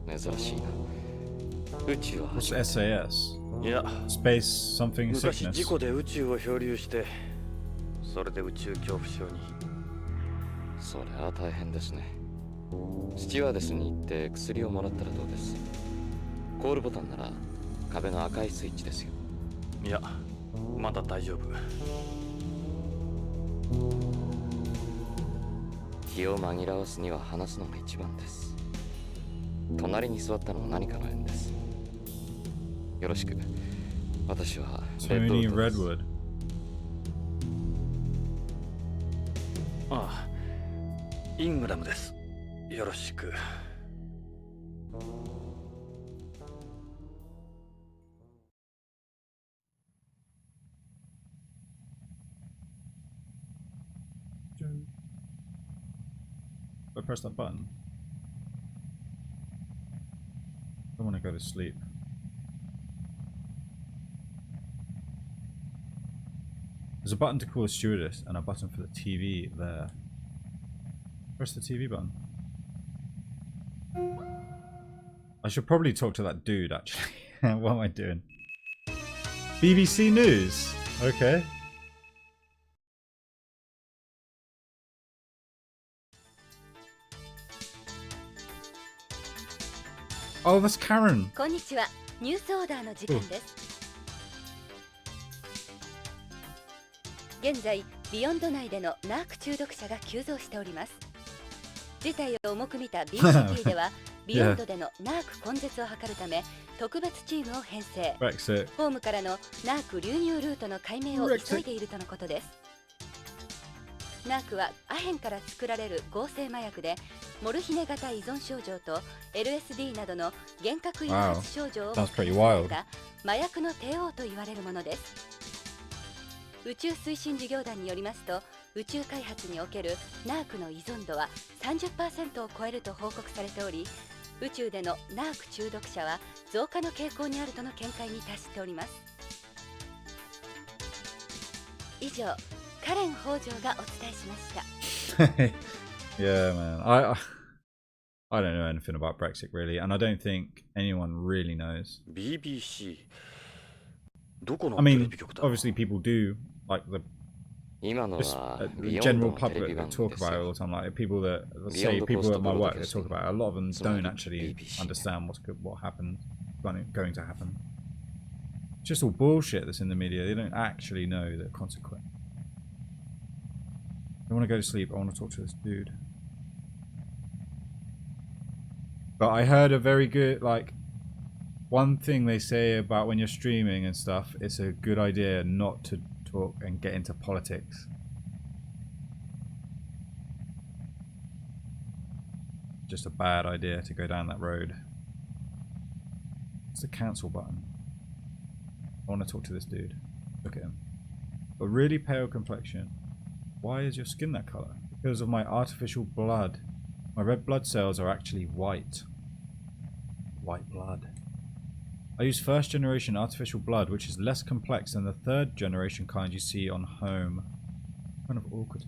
[SPEAKER 3] 珍しいな。宇宙は
[SPEAKER 1] What's SAS?
[SPEAKER 3] いや、
[SPEAKER 1] Space something
[SPEAKER 3] 昔
[SPEAKER 1] sickness.
[SPEAKER 3] 事故で宇宙を漂流して、それで宇宙恐怖症に。それは大変ですね。スチュワーデスに行って薬をもらったらどうです？コールボタンなら壁の赤いスイッチですよ。いや、まだ大丈夫。気を紛らわすには話すのが一番です。隣に座ったのも何かの縁です。よろしく。私はレッドウッドです。
[SPEAKER 1] Tony Redwood.
[SPEAKER 3] ああ、イングラムです。よろしく。
[SPEAKER 1] I press that button. I want to go to sleep. There's a button to call a stewardess and a button for the TV there. Press the TV button. I should probably talk to that dude actually. What am I doing? BBC News. Okay. Oh, that's Karen.
[SPEAKER 7] こんにちは。ニュースオーダーの時間です。現在、ビヨンド内でのナーク中毒者が急増しております。事態を重く見た BCT では、ビヨンドでのナーク根絶を図るため、特別チームを編成。
[SPEAKER 1] Brexit.
[SPEAKER 7] ホームからのナーク流入ルートの解明を急いでいるとのことです。ナークはアヘンから作られる合成麻薬で、モルヒネ型依存症状と LSD などの幻覚誘発症状をも兼ね備えた麻薬の帝王と言われるものです。宇宙推進事業団によりますと、宇宙開発におけるナークの依存度は 30% を超えると報告されており、宇宙でのナーク中毒者は増加の傾向にあるとの見解に達しております。以上、カレン北条がお伝えしました。
[SPEAKER 1] Yeah, man. I don't know anything about Brexit really, and I don't think anyone really knows.
[SPEAKER 3] BBC どこの
[SPEAKER 1] I
[SPEAKER 3] テレ
[SPEAKER 1] mean,
[SPEAKER 3] ビ局だ？
[SPEAKER 1] obviously people do, like the
[SPEAKER 3] 今の
[SPEAKER 1] just
[SPEAKER 3] は
[SPEAKER 1] the
[SPEAKER 3] ビヨンド
[SPEAKER 1] general
[SPEAKER 3] のテレ
[SPEAKER 1] public
[SPEAKER 3] ビ
[SPEAKER 1] that
[SPEAKER 3] 番
[SPEAKER 1] talk
[SPEAKER 3] 組です
[SPEAKER 1] about it all
[SPEAKER 3] よ。
[SPEAKER 1] the time, like people that say
[SPEAKER 3] Beyond the
[SPEAKER 1] people
[SPEAKER 3] coast
[SPEAKER 1] at my
[SPEAKER 3] of
[SPEAKER 1] work that
[SPEAKER 3] broadcasting.
[SPEAKER 1] talk about it. A lot of them
[SPEAKER 3] Somebody
[SPEAKER 1] don't actually
[SPEAKER 3] BBC.
[SPEAKER 1] understand what happened, going to happen. It's just all bullshit that's in the media. They don't actually know the consequence. I want to go to sleep. I want to talk to this dude. But I heard a very good, like, one thing they say about when you're streaming and stuff, it's a good idea not to talk and get into politics. Just a bad idea to go down that road. It's the cancel button. I want to talk to this dude. Look at him. A really pale complexion. Why is your skin that color? Because of my artificial blood. My red blood cells are actually white. White blood. I use first generation artificial blood, which is less complex than the third generation kind you see on home. Kind of awkward.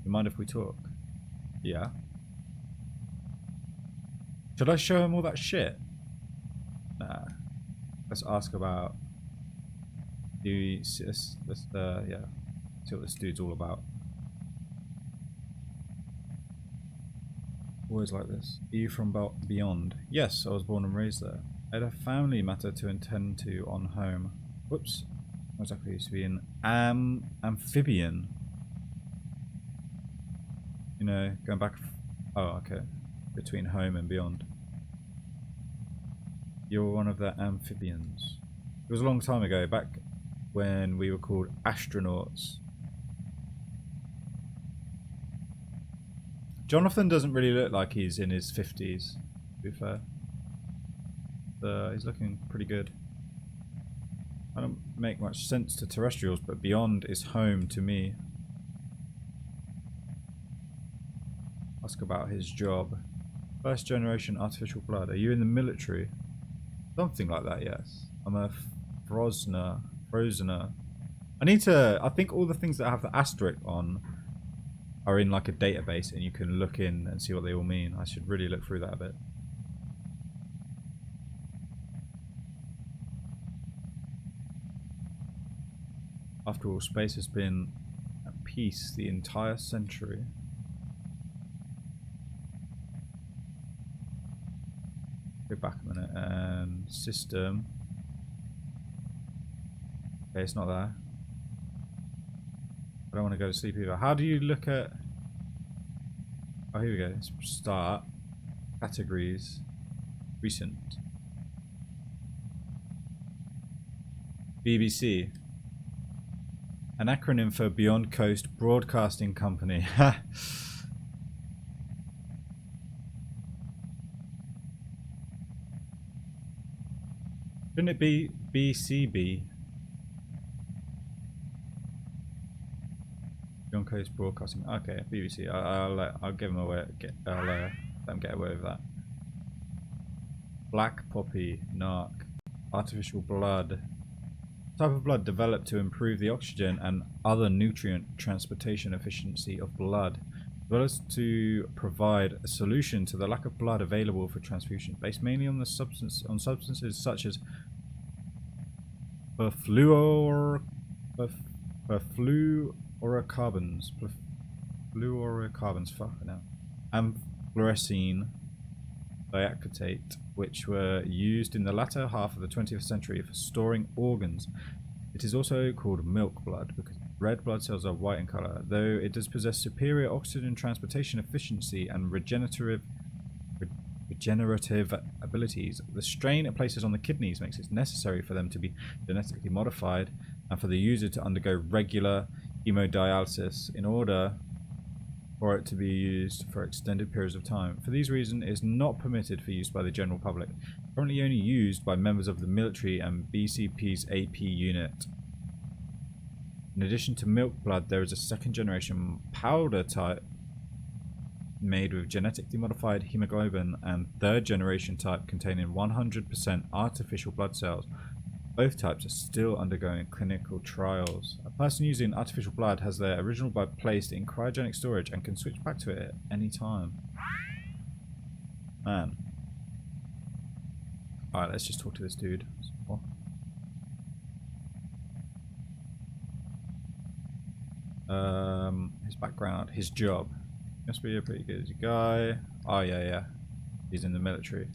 [SPEAKER 1] You mind if we talk? Yeah. Should I show him all that shit? Nah. Let's ask about. Yeah. See what this dude's all about. Always like this. Are you from beyond? Yes, I was born and raised there. I had a family matter to attend to on home. Whoops. What exactly used to be an amphibian? You know, going back. Oh, okay. Between home and beyond. You're one of the amphibians. It was a long time ago, back when we were called astronauts. Jonathan doesn't really look like he's in his 50s, to be fair. He's looking pretty good. I don't make much sense to terrestrials, but Beyond is home to me. Ask about his job. First generation artificial blood. Are you in the military? Something like that, yes. I'm a Frozener. I think all the things that have the asterisk on are in like a database and you can look in and see what they all mean. I should really look through that a bit. After all, space has been at peace the entire century. Go back a minute and system. Okay, it's not there. I don't want to go to sleep either. How do you look at... Oh, here we go. Start. Categories. Recent. BBC. An acronym for Beyond Coast Broadcasting Company. Shouldn't it be BCB? Beyond Coast Broadcasting. Okay, BBC. I'll give them away. I'll let them get away with that. Black poppy, narc, artificial blood. Type of blood developed to improve the oxygen and other nutrient transportation efficiency of blood, as well as to provide a solution to the lack of blood available for transfusion, based mainly on substances such as perfluorocarbons, fucking hell, and fluorescein diacetate, which were used in the latter half of the 20th century for storing organs. It is also called milk blood because red blood cells are white in color, though it does possess superior oxygen transportation efficiency and regenerative abilities. The strain it places on the kidneys makes it necessary for them to be genetically modified and for the user to undergo regular hemodialysis in order for it to be used for extended periods of time. For these reasons, it is not permitted for use by the general public. Currently only used by members of the military and BCP's AP unit. In addition to milk blood, there is a second generation powder type made with genetically modified hemoglobin and third generation type containing 100% artificial blood cells. Both types are still undergoing clinical trials. A person using artificial blood has their original blood placed in cryogenic storage and can switch back to it at any time. Man. Alright, let's just talk to this dude. His background, his job. Must be a pretty good guy. Oh yeah. He's in the military.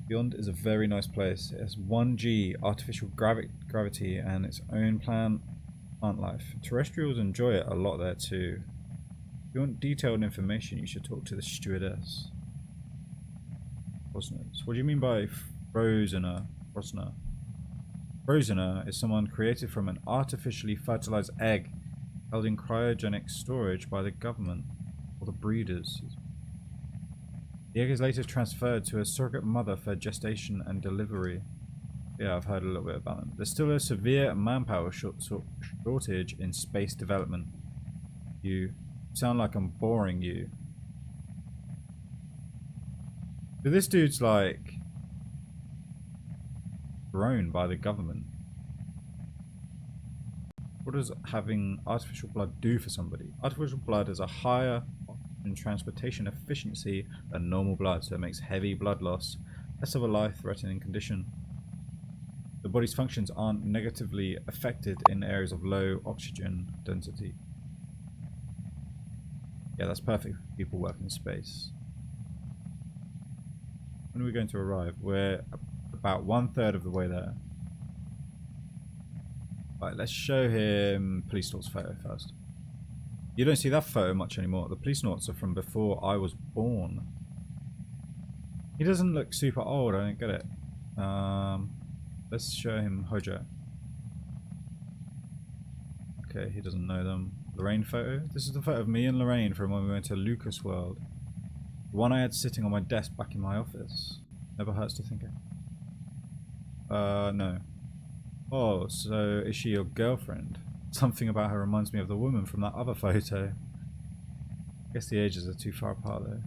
[SPEAKER 1] Beyond is a very nice place. It has 1G artificial gravity and its own plant life. Terrestrials enjoy it a lot there too. If you want detailed information, you should talk to the stewardess. What do you mean by Frozener? Frozener is someone created from an artificially fertilized egg held in cryogenic storage by the government or the breeders. The egg is later transferred to a surrogate mother for gestation and delivery. Yeah, I've heard a little bit about them. There's still a severe manpower shortage in space development. You sound like I'm boring you. So this dude's like grown by the government. What does having artificial blood do for somebody? Artificial blood has a higher oxygen transportation efficiency than normal blood, so it makes heavy blood loss less of a life-threatening condition. The body's functions aren't negatively affected in areas of low oxygen density. Yeah, that's perfect for people working in space. When are we going to arrive? We're about 1/3 of the way there. Right, let's show him Policenauts' photo first. You don't see that photo much anymore. The Policenauts are from before I was born. He doesn't look super old, I don't get it. Let's show him Hojo. Okay, he doesn't know them. Lorraine photo. This is the photo of me and Lorraine from when we went to Lucas World. The one I had sitting on my desk back in my office. Never hurts to think of. No. Oh, so is she your girlfriend? Something about her reminds me of the woman from that other photo. I guess the ages are too far apart though.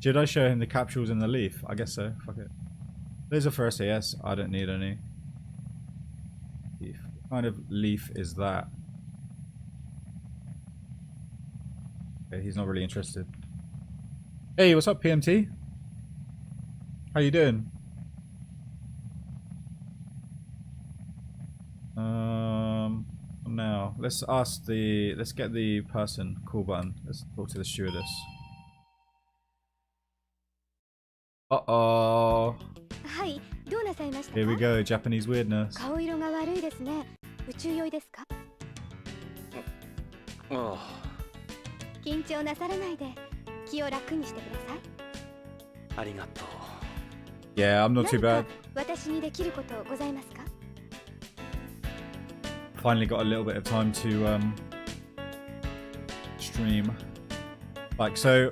[SPEAKER 1] Should I show him the capsules in the leaf? I guess so. Fuck it. Those are for SAS. I don't need any. Leaf. What kind of leaf is that? Okay, he's not really interested. Hey, what's up, PMT? How you doing? Now let's get the person. Call button. Let's talk to the stewardess. Uh-oh. Here we go, Japanese weirdness.
[SPEAKER 8] 顔色が悪いですね。宇宙酔いですか？緊張なさらないで気を楽にしてください。
[SPEAKER 3] ありがとう。
[SPEAKER 1] Yeah, I'm not too bad.
[SPEAKER 8] 私にできることございますか？
[SPEAKER 1] Finally got a little bit of time to stream. Like, so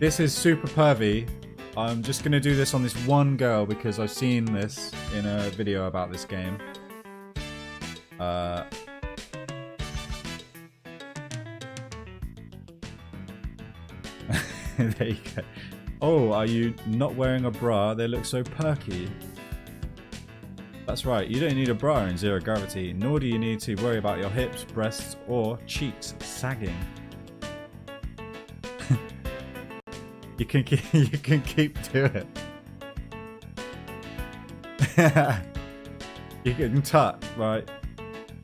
[SPEAKER 1] this is super pervy. I'm just gonna do this on this one girl because I've seen this in a video about this game. There you go. Oh, are you not wearing a bra? They look so perky. That's right, you don't need a bra in zero gravity, nor do you need to worry about your hips, breasts, or cheeks sagging. You can keep to it. You can tut, right?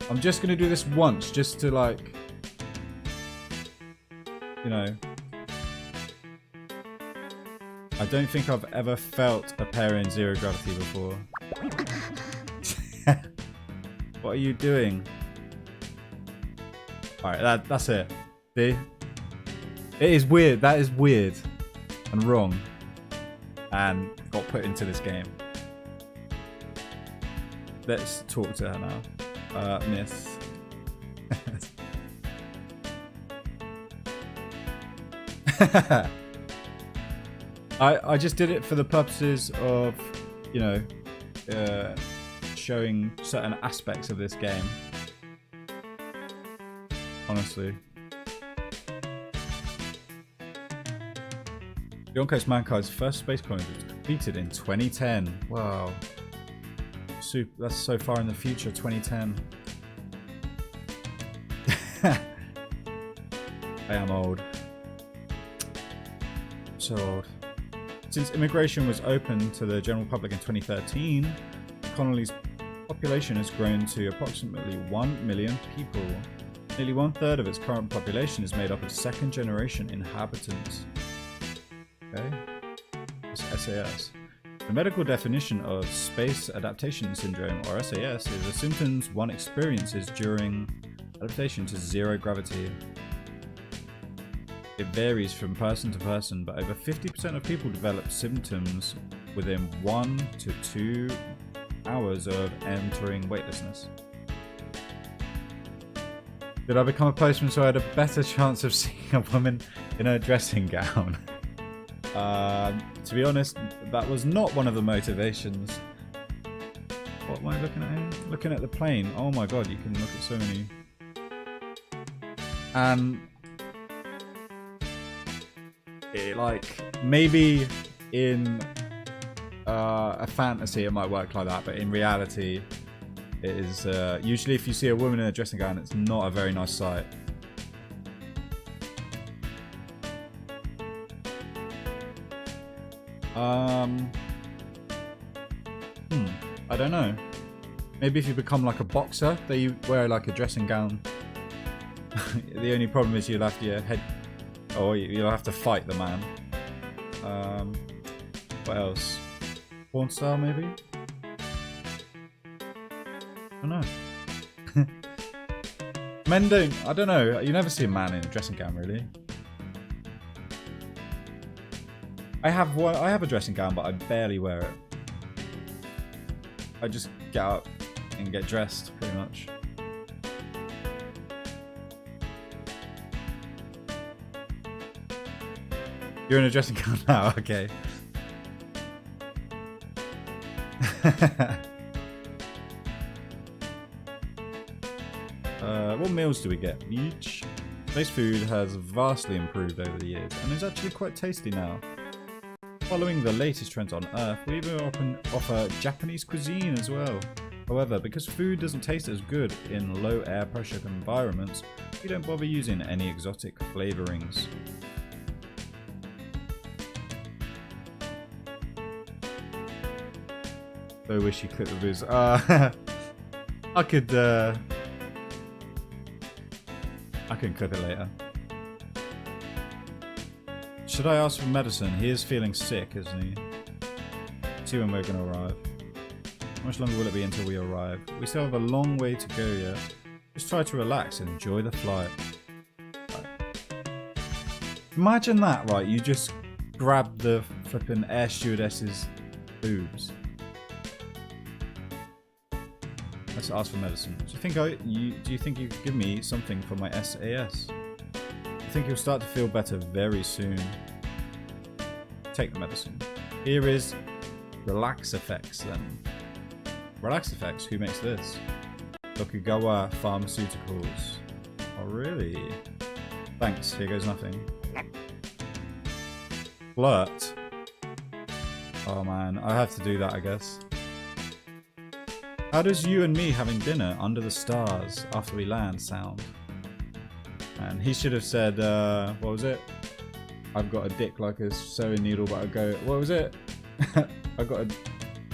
[SPEAKER 1] I'm just gonna do this once, just to like, you know. I don't think I've ever felt a pair in zero gravity before. What are you doing? Alright, that's it. See? It is weird. That is weird and wrong. And got put into this game. Let's talk to her now. Miss. I just did it for the purposes of, you know, showing certain aspects of this game. Honestly. Yonkos Mankai's first space colony was completed in 2010. Wow. That's so far in the future, 2010. I am old. So old. Since immigration was open to the general public in 2013, the colony's population has grown to approximately 1 million people. Nearly 1/3 of its current population is made up of second-generation inhabitants. Okay, it's SAS. The medical definition of Space Adaptation Syndrome, or SAS, is the symptoms one experiences during adaptation to zero gravity. It varies from person to person, but over 50% of people develop symptoms within 1 to 2 hours of entering weightlessness. Did I become a postman so I had a better chance of seeing a woman in a dressing gown? To be honest, that was not one of the motivations. What am I looking at here? Looking at the plane. Oh my god, you can look at so many. And like, maybe in a fantasy it might work like that, but in reality it is usually if you see a woman in a dressing gown, it's not a very nice sight. I don't know. Maybe if you become like a boxer, that you wear like a dressing gown. The only problem is you'll have your head, or you'll have to fight the man. What else? Porn star maybe? I don't know. Men don't, I don't know, you never see a man in a dressing gown really. I have a dressing gown, but I barely wear it. I just get up and get dressed, pretty much. You're in a dressing gown now, okay. What meals do we get each? Space food has vastly improved over the years and is actually quite tasty now. Following the latest trends on Earth, we even offer Japanese cuisine as well. However, because food doesn't taste as good in low air pressure environments, we don't bother using any exotic flavorings. I wish you could have booze. I can cook it later. Should I ask for medicine? He is feeling sick, isn't he? See when we're gonna arrive. How much longer will it be until we arrive? We still have a long way to go yet. Just try to relax and enjoy the flight. Right. Imagine that, right? You just grab the flipping air stewardess's boobs. Let's ask for medicine. Do you think you could give me something for my SAS? I think you'll start to feel better very soon. Take the medicine. Here is Relax Effects then. Relax Effects? Who makes this? Tokugawa Pharmaceuticals. Oh really? Thanks, here goes nothing. Flirt. Oh man, I have to do that I guess. How does you and me having dinner under the stars after we land sound? And he should have said, what was it? I've got a dick like a sewing needle, but I go, what was it? I've got a,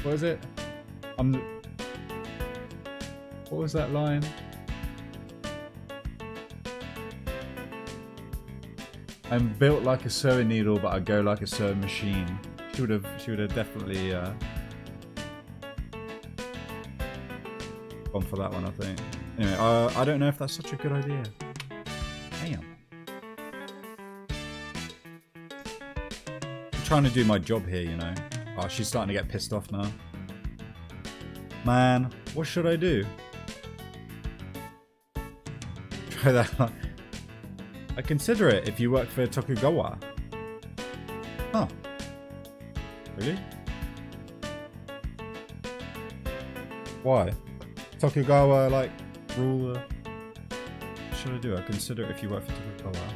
[SPEAKER 1] what was it? What was that line? I'm built like a sewing needle, but I go like a sewing machine. She would have definitely gone for that one, I think. Anyway, I don't know if that's such a good idea. Damn. I'm trying to do my job here, you know. Oh, she's starting to get pissed off now. Man, what should I do? Try that one. I consider it if you work for Tokugawa. Huh. Really? Why? Tokugawa, like, rule. What should I do? I consider it if you work for Tokugawa.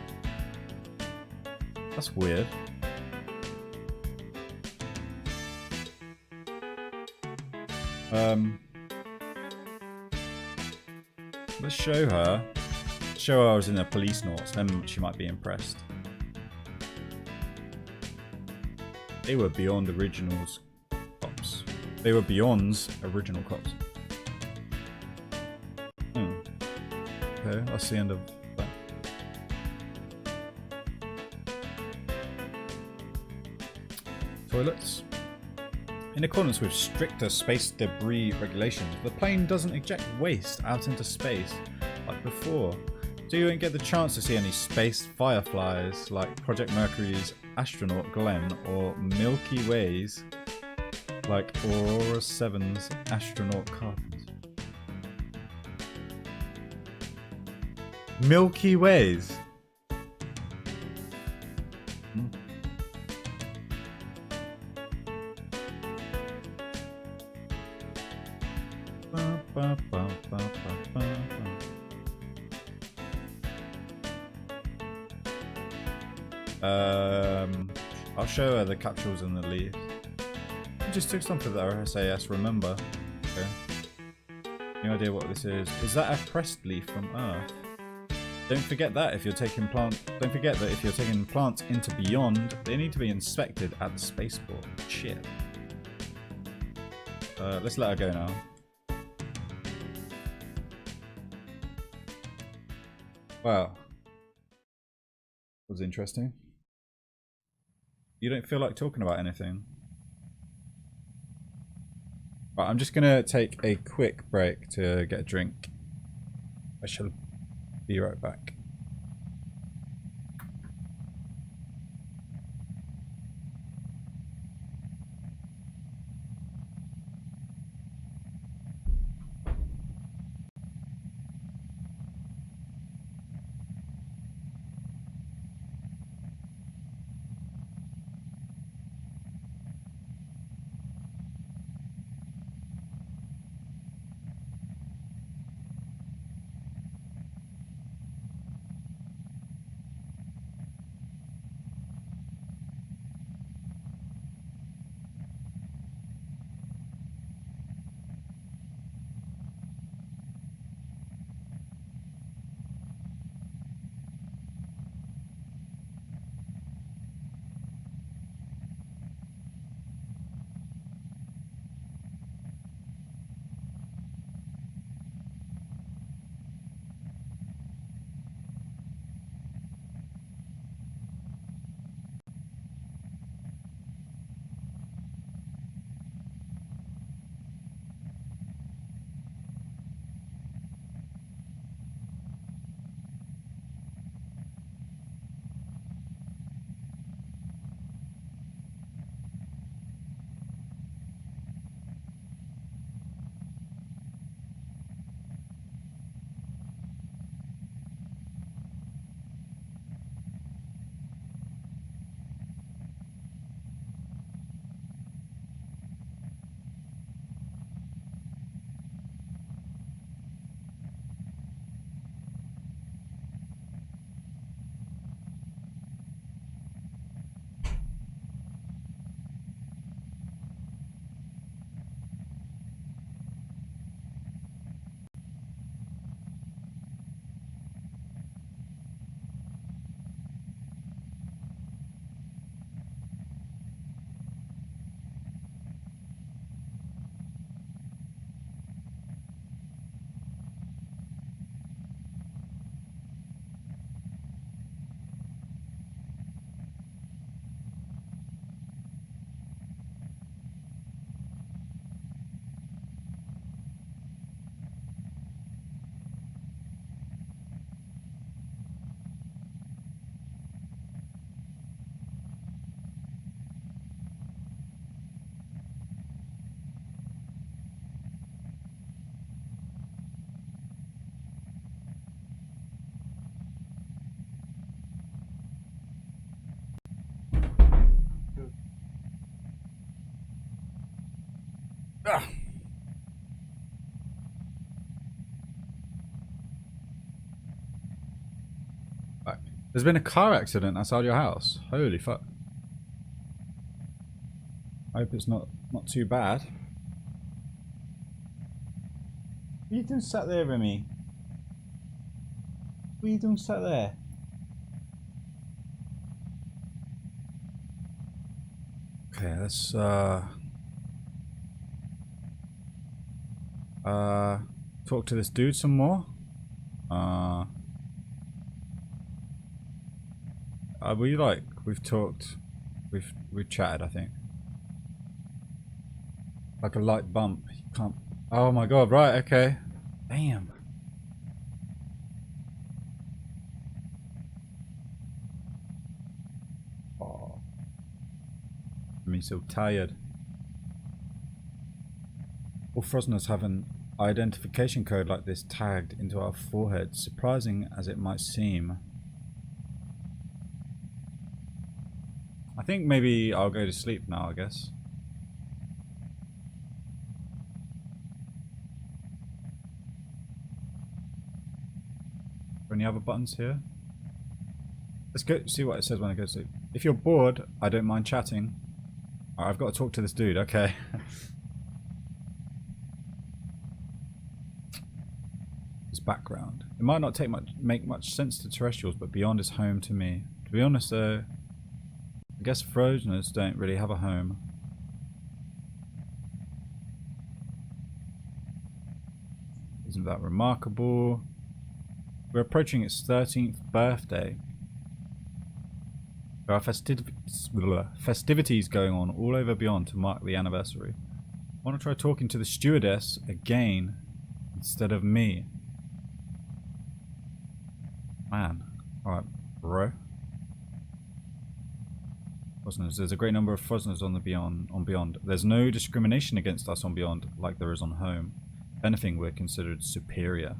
[SPEAKER 1] That's weird. Let's show her. Show her I was in the Policenauts, then she might be impressed. They were beyond originals cops. They were beyond's original cops. Okay, that's the end of that. Toilets. In accordance with stricter space debris regulations, the plane doesn't eject waste out into space like before. So you won't get the chance to see any space fireflies like Project Mercury's astronaut Glenn or Milky Way's like Aurora 7's astronaut Carpenter. Milky Ways? I'll show her the capsules and the leaves. I just took some for the SAS, remember? Okay. Any idea what this is? Is that a pressed leaf from Earth? Don't forget that if you're taking plants into Beyond, they need to be inspected at the spaceport. Shit. Let's let her go now. Wow. That was interesting. You don't feel like talking about anything? Right, I'm just gonna take a quick break to get a drink. I shall be right back. Ah. Right. There's been a car accident outside your house. Holy fuck. I hope it's not too bad. What are you doing sat there, Remy? What are you doing sat there? Okay, let's talk to this dude some more. We've talked, we've chatted, I think. Like a light bump. You can't. Oh my god! Right. Okay. Damn. Oh. I'm so tired. All Frosners have an identification code like this tagged into our foreheads, surprising as it might seem. I think maybe I'll go to sleep now, I guess. Any other buttons here? Let's go see what it says when I go to sleep. If you're bored, I don't mind chatting. Alright, I've got to talk to this dude, okay. His background. It might not make much sense to terrestrials, but beyond is home to me. To be honest though, I guess Frosners don't really have a home. Isn't that remarkable? We're approaching its 13th birthday. There are festivities going on all over beyond to mark the anniversary. I want to try talking to the stewardess again instead of me. Man. Alright, bro. Frosners. There's a great number of Frosners on Beyond. There's no discrimination against us on Beyond like there is on Home. If anything, we're considered superior.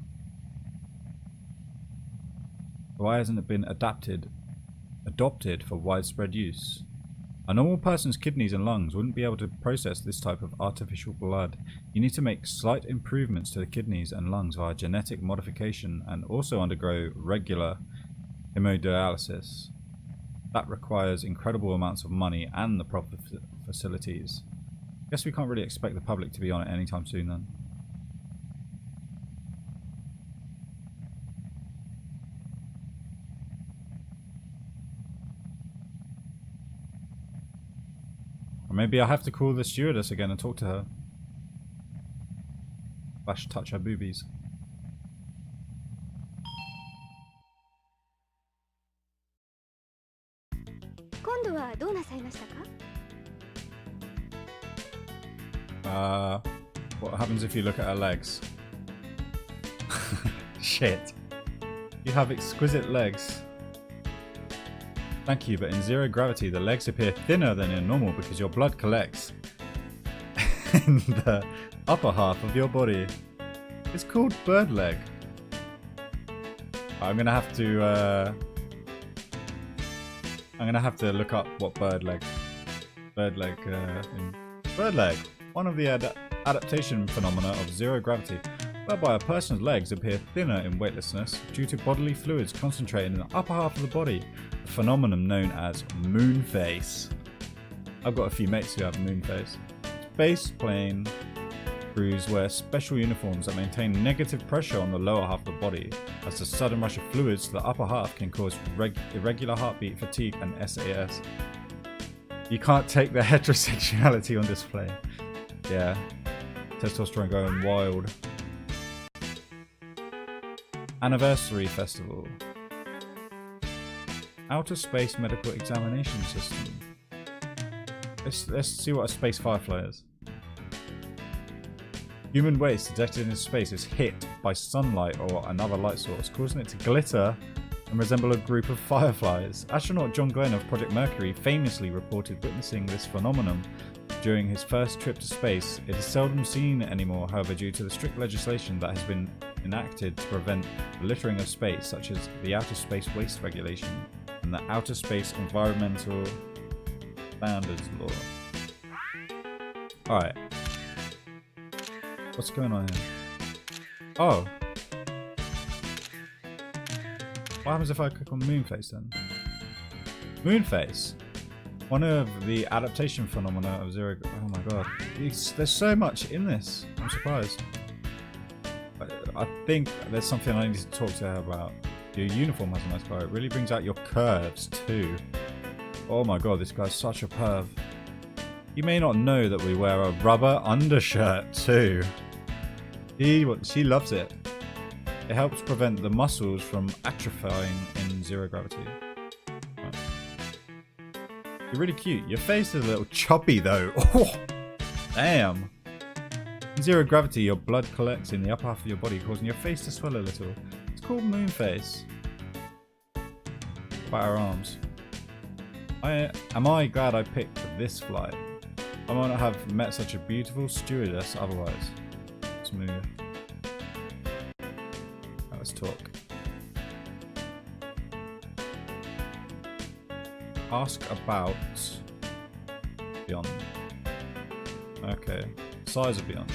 [SPEAKER 1] Why hasn't it been adopted for widespread use? A normal person's kidneys and lungs wouldn't be able to process this type of artificial blood. You need to make slight improvements to the kidneys and lungs via genetic modification and also undergo regular hemodialysis. That requires incredible amounts of money and the proper facilities. Guess we can't really expect the public to be on it anytime soon then. Maybe I'll have to call the stewardess again and talk to her. / touch her boobies.
[SPEAKER 8] 今度はどうなさいましたか？
[SPEAKER 1] What happens if you look at her legs? Shit. You have exquisite legs. Thank you, but in zero gravity, the legs appear thinner than in normal because your blood collects in the upper half of your body. It's called bird leg. I'm gonna have to look up what bird leg, one of the adaptation phenomena of zero gravity, whereby a person's legs appear thinner in weightlessness due to bodily fluids concentrated in the upper half of the body, a phenomenon known as moon face. I've got a few mates who have moon face. Space plane crews wear special uniforms that maintain negative pressure on the lower half of the body, as the sudden rush of fluids to the upper half can cause irregular heartbeat, fatigue, and SAS. You can't take the heterosexuality on display. Yeah, testosterone going wild. Anniversary Festival. Outer Space Medical Examination System. Let's see what a space firefly is. Human waste detected in space is hit by sunlight or another light source, causing it to glitter and resemble a group of fireflies. Astronaut John Glenn of Project Mercury famously reported witnessing this phenomenon during his first trip to space. It is seldom seen anymore, however, due to the strict legislation that has been enacted to prevent the littering of space, such as the Outer Space Waste Regulation and the Outer Space Environmental Standards Law. Alright. What's going on here? Oh. What happens if I click on Moonface then? Moonface? One of the adaptation phenomena of Zero... Oh my god. There's so much in this. I'm surprised. I think there's something I need to talk to her about. Your uniform has a nice color. It really brings out your curves too. Oh my god, this guy's such a perv. You may not know that we wear a rubber undershirt too. She loves it. It helps prevent the muscles from atrophying in zero gravity. Right. You're really cute. Your face is a little choppy though. Oh, damn. In zero gravity, your blood collects in the upper half of your body, causing your face to swell a little. It's called Moonface. What about her arms? Am I glad I picked this flight? I might not have met such a beautiful stewardess otherwise. Smooth. Right, let's talk. Ask about Beyond. Okay. Size of Beyond.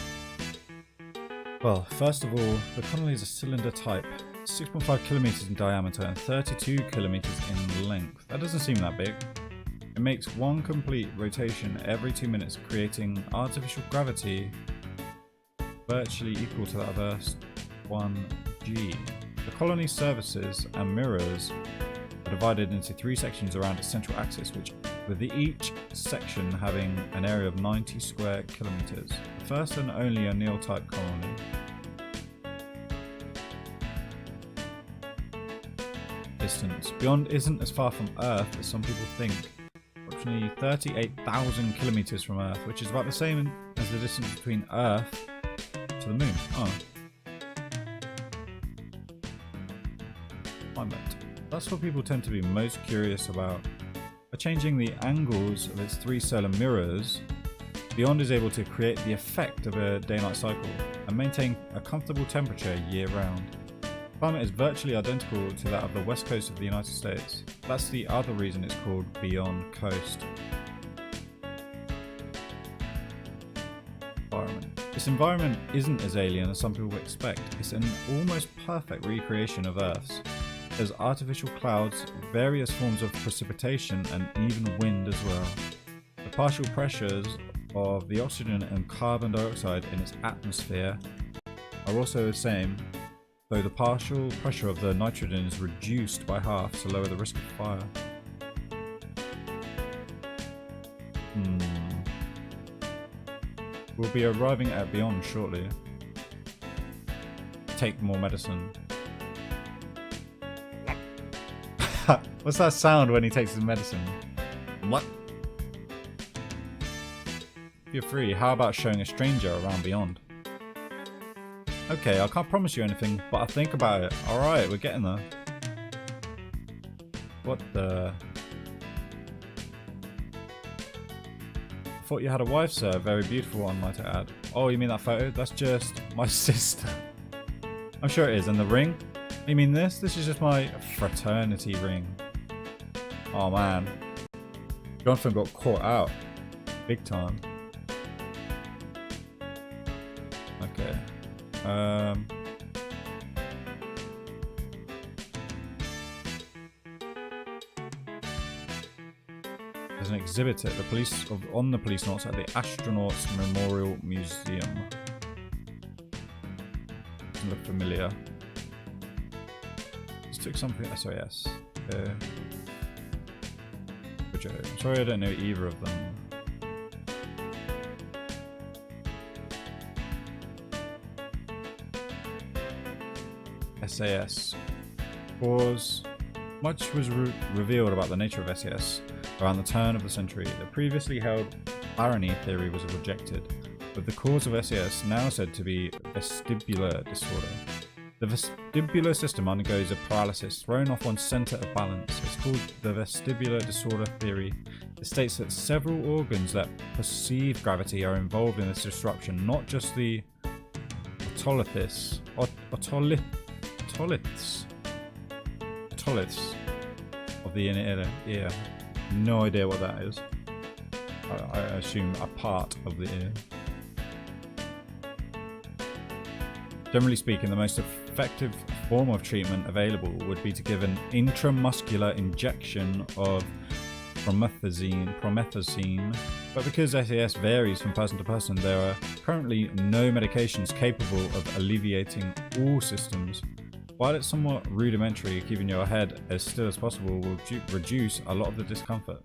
[SPEAKER 1] Well, first of all, the colony is a cylinder type, 6.5 kilometers in diameter and 32 kilometers in length. That doesn't seem that big. It makes one complete rotation every 2 minutes, creating artificial gravity virtually equal to that of Earth's 1G. The colony's surfaces and mirrors are divided into 3 sections around its central axis, with each section having an area of 90 square kilometers. The first and only O'Neill type colony. Distance. Beyond isn't as far from Earth as some people think. Approximately 38,000 kilometers from Earth, which is about the same as the distance between Earth to the Moon. Oh. Climate. That's what people tend to be most curious about. By changing the angles of its 3 solar mirrors, Beyond is able to create the effect of a day-night cycle and maintain a comfortable temperature year-round. Climate is virtually identical to that of the west coast of the United States. That's the other reason it's called Beyond Coast. Environment. This environment isn't as alien as some people expect. It's an almost perfect recreation of Earth's. There's artificial clouds, various forms of precipitation, and even wind as well. The partial pressures of the oxygen and carbon dioxide in its atmosphere are also the same, though the partial pressure of the nitrogen is reduced by half to lower the risk of fire. We'll be arriving at Beyond shortly. Take more medicine. What's that sound when he takes his medicine? What? If you're free, how about showing a stranger around Beyond? Okay, I can't promise you anything, but I'll think about it. Alright, we're getting there. What the... I thought you had a wife, sir. Very beautiful one, might I add. Oh, you mean that photo? That's just my sister. I'm sure it is. And the ring? You mean this? This is just my fraternity ring. Oh man. Jonathan got caught out. Big time. Okay. There's an exhibit at the on the Policenauts at the Astronauts Memorial Museum. Doesn't look familiar. Just took something. SOS. I'm sorry, I don't know either of them. SAS. Pause. Much was revealed about the nature of SAS around the turn of the century. The previously held irony theory was rejected, with the cause of SAS now said to be vestibular disorder. The vestibular system undergoes a paralysis, thrown off one's center of balance. It's called the vestibular disorder theory. It states that several organs that perceive gravity are involved in this disruption, not just the otoliths of the inner ear. No idea what that is. I assume a part of the ear. Generally speaking, the most effective form of treatment available would be to give an intramuscular injection of promethazine, but because SAS varies from person to person, there are currently no medications capable of alleviating all systems. While it's somewhat rudimentary, keeping your head as still as possible will reduce a lot of the discomfort.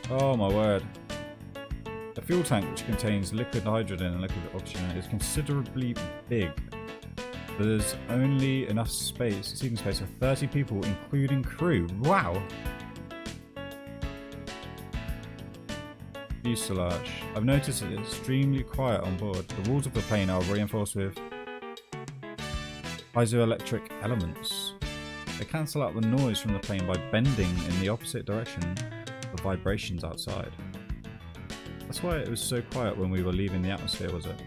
[SPEAKER 1] Oh my word. The fuel tank, which contains liquid hydrogen and liquid oxygen, is considerably big. There's only enough space, seating space for 30 people, including crew. Wow! Fuselage. I've noticed it's extremely quiet on board. The walls of the plane are reinforced with piezoelectric elements. They cancel out the noise from the plane by bending in the opposite direction of the vibrations outside. That's why it was so quiet when we were leaving the atmosphere, was it?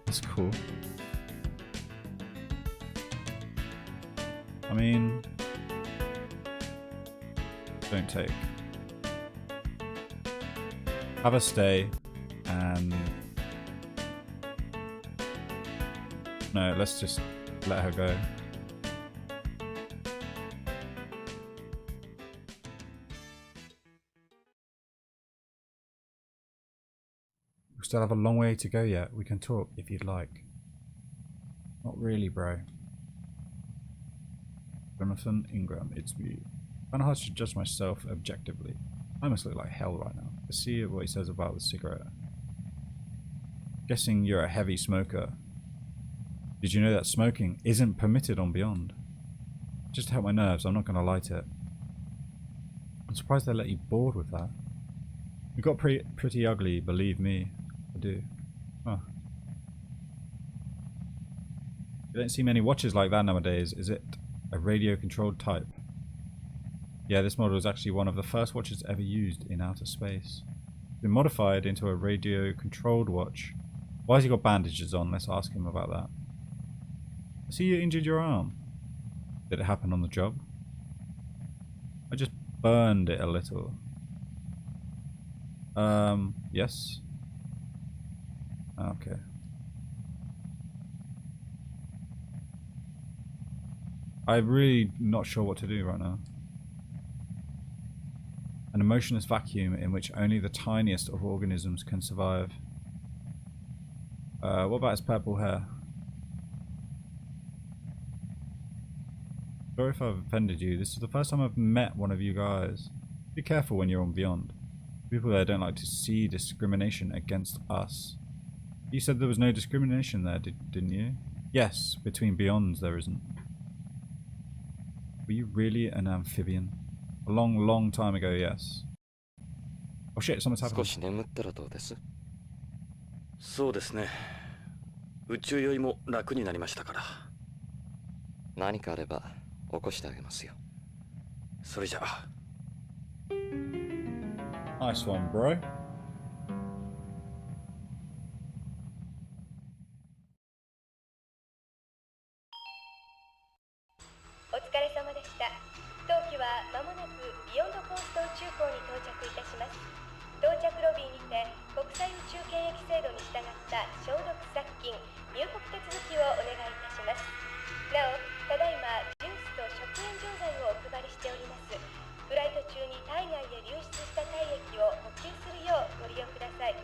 [SPEAKER 1] That's cool. I mean, don't take. Have a stay, and no, let's just let her go. We still have a long way to go yet. We can talk if you'd like. Not really, bro. Jonathan Ingram, it's me. Kinda hard to judge myself objectively. I must look like hell right now. Let's see what he says about the cigarette. Guessing you're a heavy smoker. Did you know that smoking isn't permitted on Beyond? Just to help my nerves, I'm not gonna light it. I'm surprised they let you board with that. You got pretty ugly, believe me. I do. Oh. You don't see many watches like that nowadays, is it? A radio-controlled type. Yeah, this model is actually one of the first watches ever used in outer space. It's been modified into a radio-controlled watch. Why has he got bandages on? Let's ask him about that. I see you injured your arm. Did it happen on the job? I just burned it a little. Yes? Okay. I'm really not sure what to do right now. An emotionless vacuum in which only the tiniest of organisms can survive. What about his purple hair? Sorry if I've offended you. This is the first time I've met one of you guys. Be careful when you're on Beyond. People there don't like to see discrimination against us. You said there was no discrimination there, didn't you? Yes, between Beyonds there isn't. Were you really an amphibian? A long, long time ago, yes. Oh shit, someone's happening.
[SPEAKER 3] そうですね。宇宙よりも楽になりましたから。何かあれば起こしてあげますよ。それじゃあ。
[SPEAKER 1] Nice one, bro.
[SPEAKER 4] お疲れ様でした。当機は間もなくビヨンドコースト宇宙港に到着いたします。到着ロビーにて国際宇宙検疫制度に従った消毒殺菌、入国手続きをお願いいたします。なお、ただいまジュースと食塩錠剤をお配りしております。フライト中に体外へ流出した体液を補給するようご利用ください。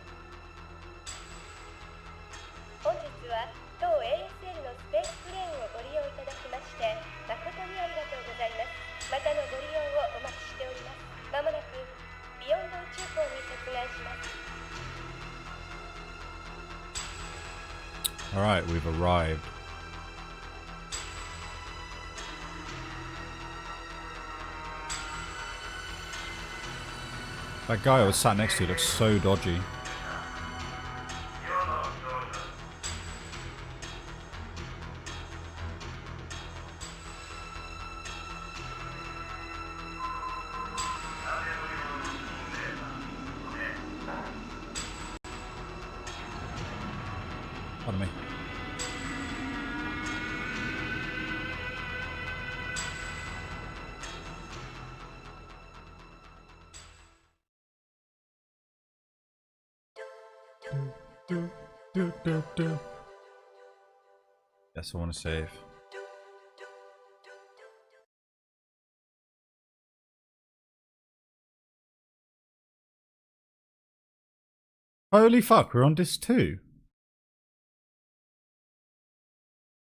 [SPEAKER 4] 本日は当 ASL のスペースプレーンをご利用いただきまして誠にありがとうございます。またのご利用をお待ちしております。まもなくビヨンド宇宙港に接岸します。
[SPEAKER 1] Alright, we've arrived. That guy I was sat next to looks so dodgy. Pardon me. Yes, I want to save. Holy fuck, we're on disc 2.